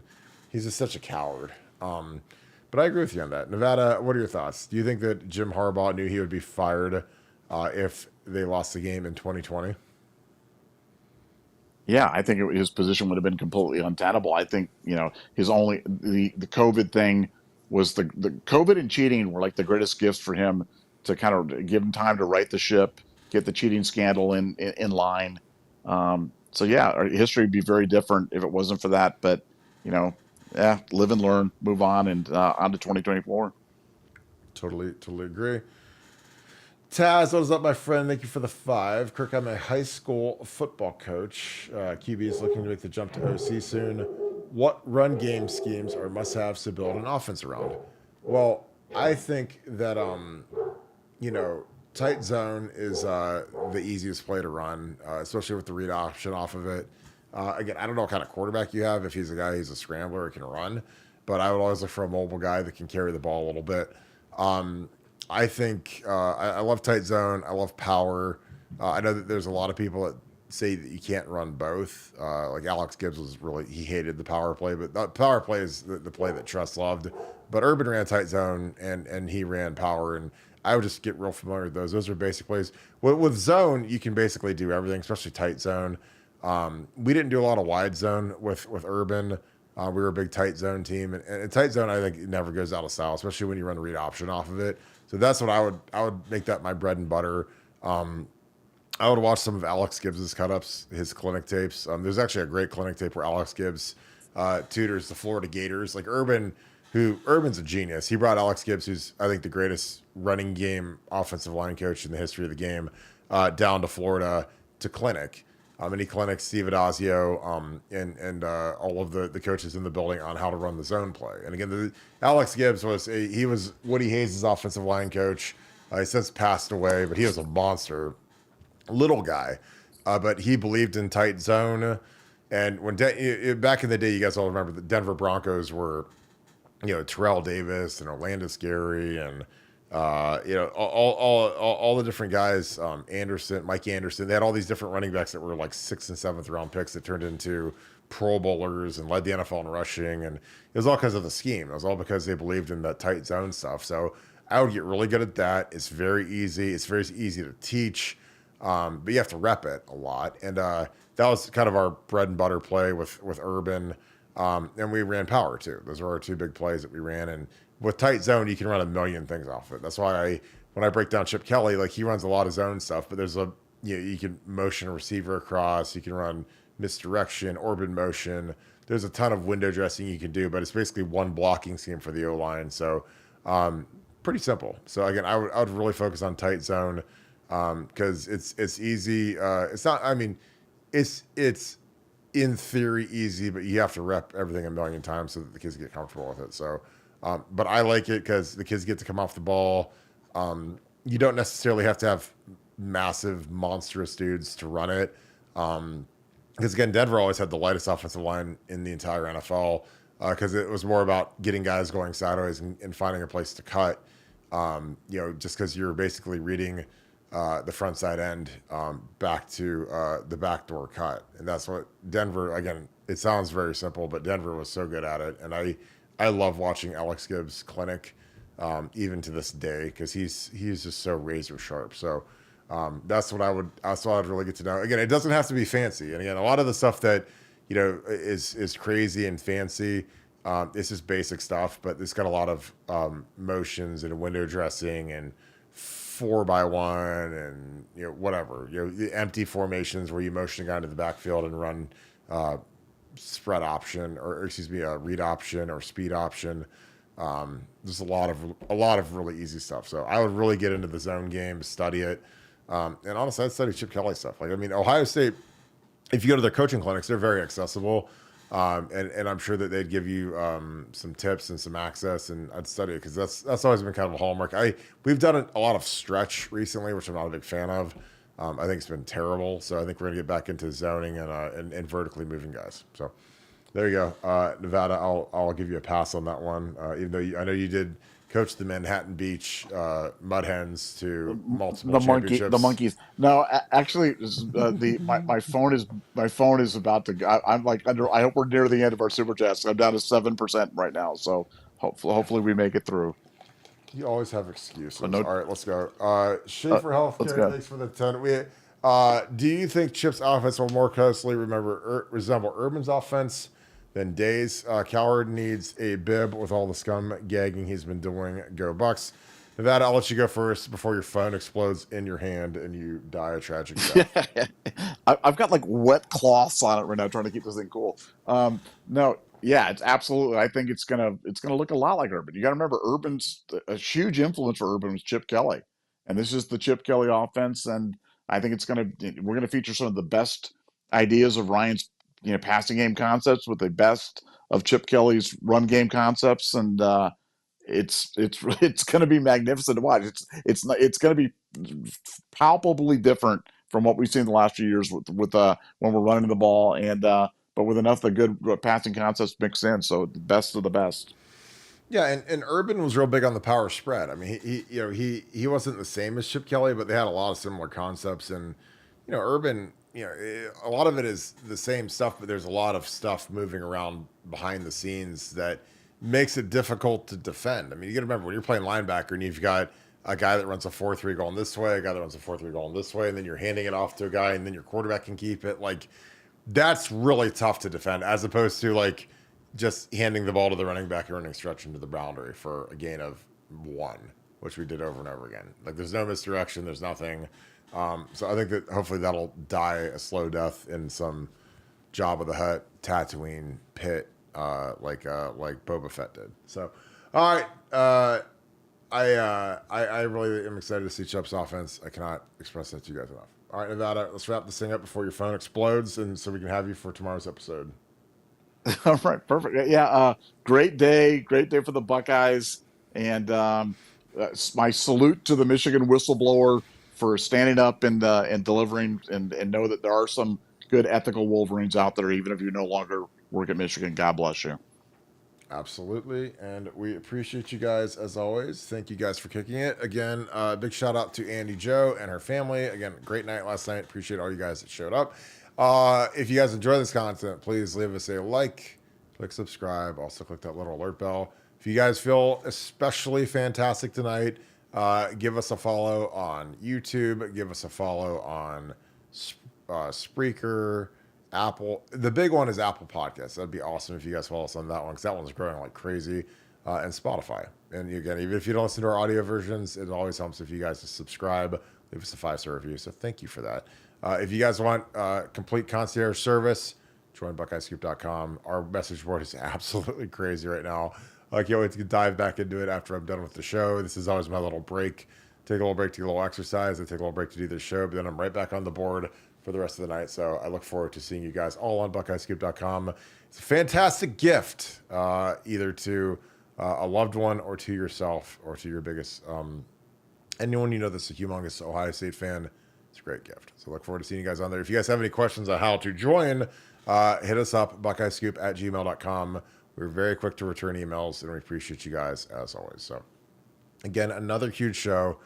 he's just such a coward. But I agree with you on that. Nevada, what are your thoughts? Do you think that Jim Harbaugh knew he would be fired if they lost the game in 2020? Yeah, I think his position would have been completely untenable. I think his only the COVID thing was the COVID and cheating were like the greatest gifts for him to kind of give him time to right the ship, get the cheating scandal in line. So yeah, our history would be very different if it wasn't for that. But live and learn, move on, and on to 2024. Totally agree. Taz, what is up, my friend? Thank you for the 5. Kirk, I'm a high school football coach. QB is looking to make the jump to OC soon. What run game schemes are must-haves to build an offense around? Well, I think that, tight zone is the easiest play to run, especially with the read option off of it. Again, I don't know what kind of quarterback you have. If he's a guy who's a scrambler or can run, but I would always look for a mobile guy that can carry the ball a little bit. I think I love tight zone. I love power. I know that there's a lot of people that say that you can't run both. Like Alex Gibbs he hated the power play, but the power play is the play that Trust loved. But Urban ran tight zone and he ran power. And I would just get real familiar with those. Those are basic plays. With zone, you can basically do everything, especially tight zone. We didn't do a lot of wide zone with Urban. We were a big tight zone team, and tight zone I think it never goes out of style, especially when you run the read option off of it. So that's what I would make that my bread and butter. I would watch some of Alex Gibbs's cut-ups, his clinic tapes. There's actually a great clinic tape where Alex Gibbs tutors the Florida Gators. Like Urban's a genius. He brought Alex Gibbs, who's I think the greatest running game offensive line coach in the history of the game, down to Florida to clinic. And he clinics Steve Adazio and all of the coaches in the building on how to run the zone play. And again, Alex Gibbs he was Woody Hayes' offensive line coach. He's since passed away, but he was a monster. Little guy, but he believed in tight zone. And when back in the day, you guys all remember the Denver Broncos were, Terrell Davis and Orlando Scary and all the different guys, Mike Anderson. They had all these different running backs that were like 6th and 7th round picks that turned into Pro Bowlers and led the NFL in rushing. And it was all because of the scheme. It was all because they believed in that tight zone stuff. So I would get really good at that. It's very easy. It's very easy to teach. But you have to rep it a lot. And that was kind of our bread and butter play with Urban. And we ran power too. Those were our two big plays that we ran. And with tight zone, you can run a million things off it. That's why when I break down Chip Kelly, like he runs a lot of zone stuff, but there's you can motion a receiver across, you can run misdirection, orbit motion. There's a ton of window dressing you can do, but it's basically one blocking scheme for the O-line. So pretty simple. So again, I would really focus on tight zone. Because it's easy. It's not. I mean, it's in theory easy, but you have to rep everything a million times so that the kids get comfortable with it. So, but I like it because the kids get to come off the ball. You don't necessarily have to have massive, monstrous dudes to run it. Because again, Denver always had the lightest offensive line in the entire NFL. Because it was more about getting guys going sideways and finding a place to cut. Just because you're basically reading the front side end back to the backdoor cut. And that's what Denver, again, it sounds very simple, but Denver was so good at it. And I love watching Alex Gibbs clinic even to this day because he's just so razor sharp. So that's what I'd really get to know. Again, it doesn't have to be fancy. And again, a lot of the stuff that, is crazy and fancy, it's just basic stuff, but it's got a lot of motions and window dressing and 4x1 and whatever, the empty formations where you motion a guy into the backfield and run spread option or read option or speed option. There's a lot of really easy stuff. So I would really get into the zone game, study it, and honestly, I'd study Chip Kelly stuff. Like Ohio State, if you go to their coaching clinics, they're very accessible. And I'm sure that they'd give you some tips and some access, and I'd study it because that's always been kind of a hallmark. We've done a lot of stretch recently, which I'm not a big fan of. I think it's been terrible, so I think we're gonna get back into zoning and vertically moving guys. So there you go, Nevada. I'll give you a pass on that one, even though I know you did coach the Manhattan Beach Mud Hens to multiple championships. The monkeys. No, actually, my phone is about to. I'm like under. I hope we're near the end of our super chats. I'm down to 7% right now. So hopefully we make it through. You always have excuses. No, all right, let's go. Schaefer Healthcare. Thanks for the 10. Do you think Chip's offense will more closely resemble Urban's offense than Day's? Coward needs a bib with all the scum gagging he's been doing. Go Bucks. Nevada, I'll let you go first before your phone explodes in your hand and you die a tragic death. I've got like wet cloths on it right now trying to keep this thing cool. No, yeah, it's absolutely. I think it's gonna look a lot like Urban. You got to remember, Urban's a huge influence for Urban was Chip Kelly, and this is the Chip Kelly offense. And I think we're gonna feature some of the best ideas of Ryan's passing game concepts with the best of Chip Kelly's run game concepts, and it's going to be magnificent to watch. It's going to be palpably different from what we've seen the last few years with when we're running the ball and but with enough of the good passing concepts mixed in. So the best of the best. Yeah, and Urban was real big on the power spread. I mean, he wasn't the same as Chip Kelly, but they had a lot of similar concepts. And Urban, a lot of it is the same stuff, but there's a lot of stuff moving around behind the scenes that makes it difficult to defend. I mean, you got to remember when you're playing linebacker and you've got a guy that runs a 4-3 going this way, a guy that runs a 4-3 going this way, and then you're handing it off to a guy, and then your quarterback can keep it. Like, that's really tough to defend, as opposed to like just handing the ball to the running back and running stretch into the boundary for a gain of 1, which we did over and over again. Like, there's no misdirection, there's nothing. So I think that hopefully that'll die a slow death in some Jabba the Hutt, Tatooine pit, like Boba Fett did. So, all right, I really am excited to see Chubb's offense. I cannot express that to you guys enough. All right, Nevada, let's wrap this thing up before your phone explodes, and so we can have you for tomorrow's episode. All right, perfect. Yeah, great day for the Buckeyes, and my salute to the Michigan whistleblower for standing up and delivering, and know that there are some good ethical Wolverines out there, even if you no longer work at Michigan. God bless you. Absolutely, and we appreciate you guys as always. Thank you guys for kicking it. Again, big shout out to Andy Jo and her family. Again, great night last night. Appreciate all you guys that showed up. If you guys enjoy this content, please leave us a like, click subscribe, also click that little alert bell. If you guys feel especially fantastic tonight, give us a follow on YouTube, give us a follow on Spreaker, Apple. The big one is Apple Podcasts. That'd be awesome if you guys follow us on that one, because that one's growing like crazy. And Spotify. And again, even if you don't listen to our audio versions, it always helps if you guys just subscribe, leave us a 5-star review. So thank you for that. If you guys want complete concierge service, join BuckeyeScoop.com. Our message board is absolutely crazy right now. I can't wait to dive back into it after I'm done with the show. This is always my little break. Take a little break to get a little exercise. I take a little break to do this show, but then I'm right back on the board for the rest of the night. So I look forward to seeing you guys all on BuckeyeScoop.com. It's a fantastic gift, either to a loved one or to yourself or to your biggest, anyone you know that's a humongous Ohio State fan. It's a great gift. So look forward to seeing you guys on there. If you guys have any questions on how to join, hit us up, BuckeyeScoop@gmail.com. We're very quick to return emails, and we appreciate you guys as always. So again, another huge show.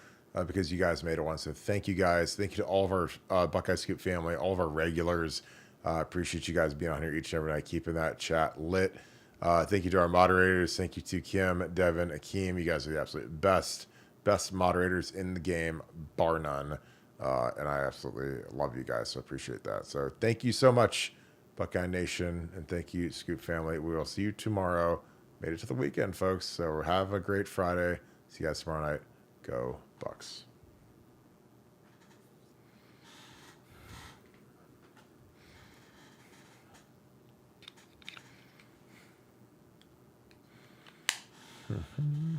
Because you guys made it one. So thank you guys. Thank you to all of our Buckeye Scoop family, all of our regulars. Appreciate you guys being on here each and every night, keeping that chat lit. Thank you to our moderators. Thank you to Kim, Devin, Akeem. You guys are the absolute best moderators in the game, bar none. And I absolutely love you guys, so appreciate that. So thank you so much, Buckeye Nation, and thank you, Scoop family. We will see you tomorrow. Made it to the weekend, folks. So have a great Friday. See you guys tomorrow night. Go Bucks. Mm-hmm.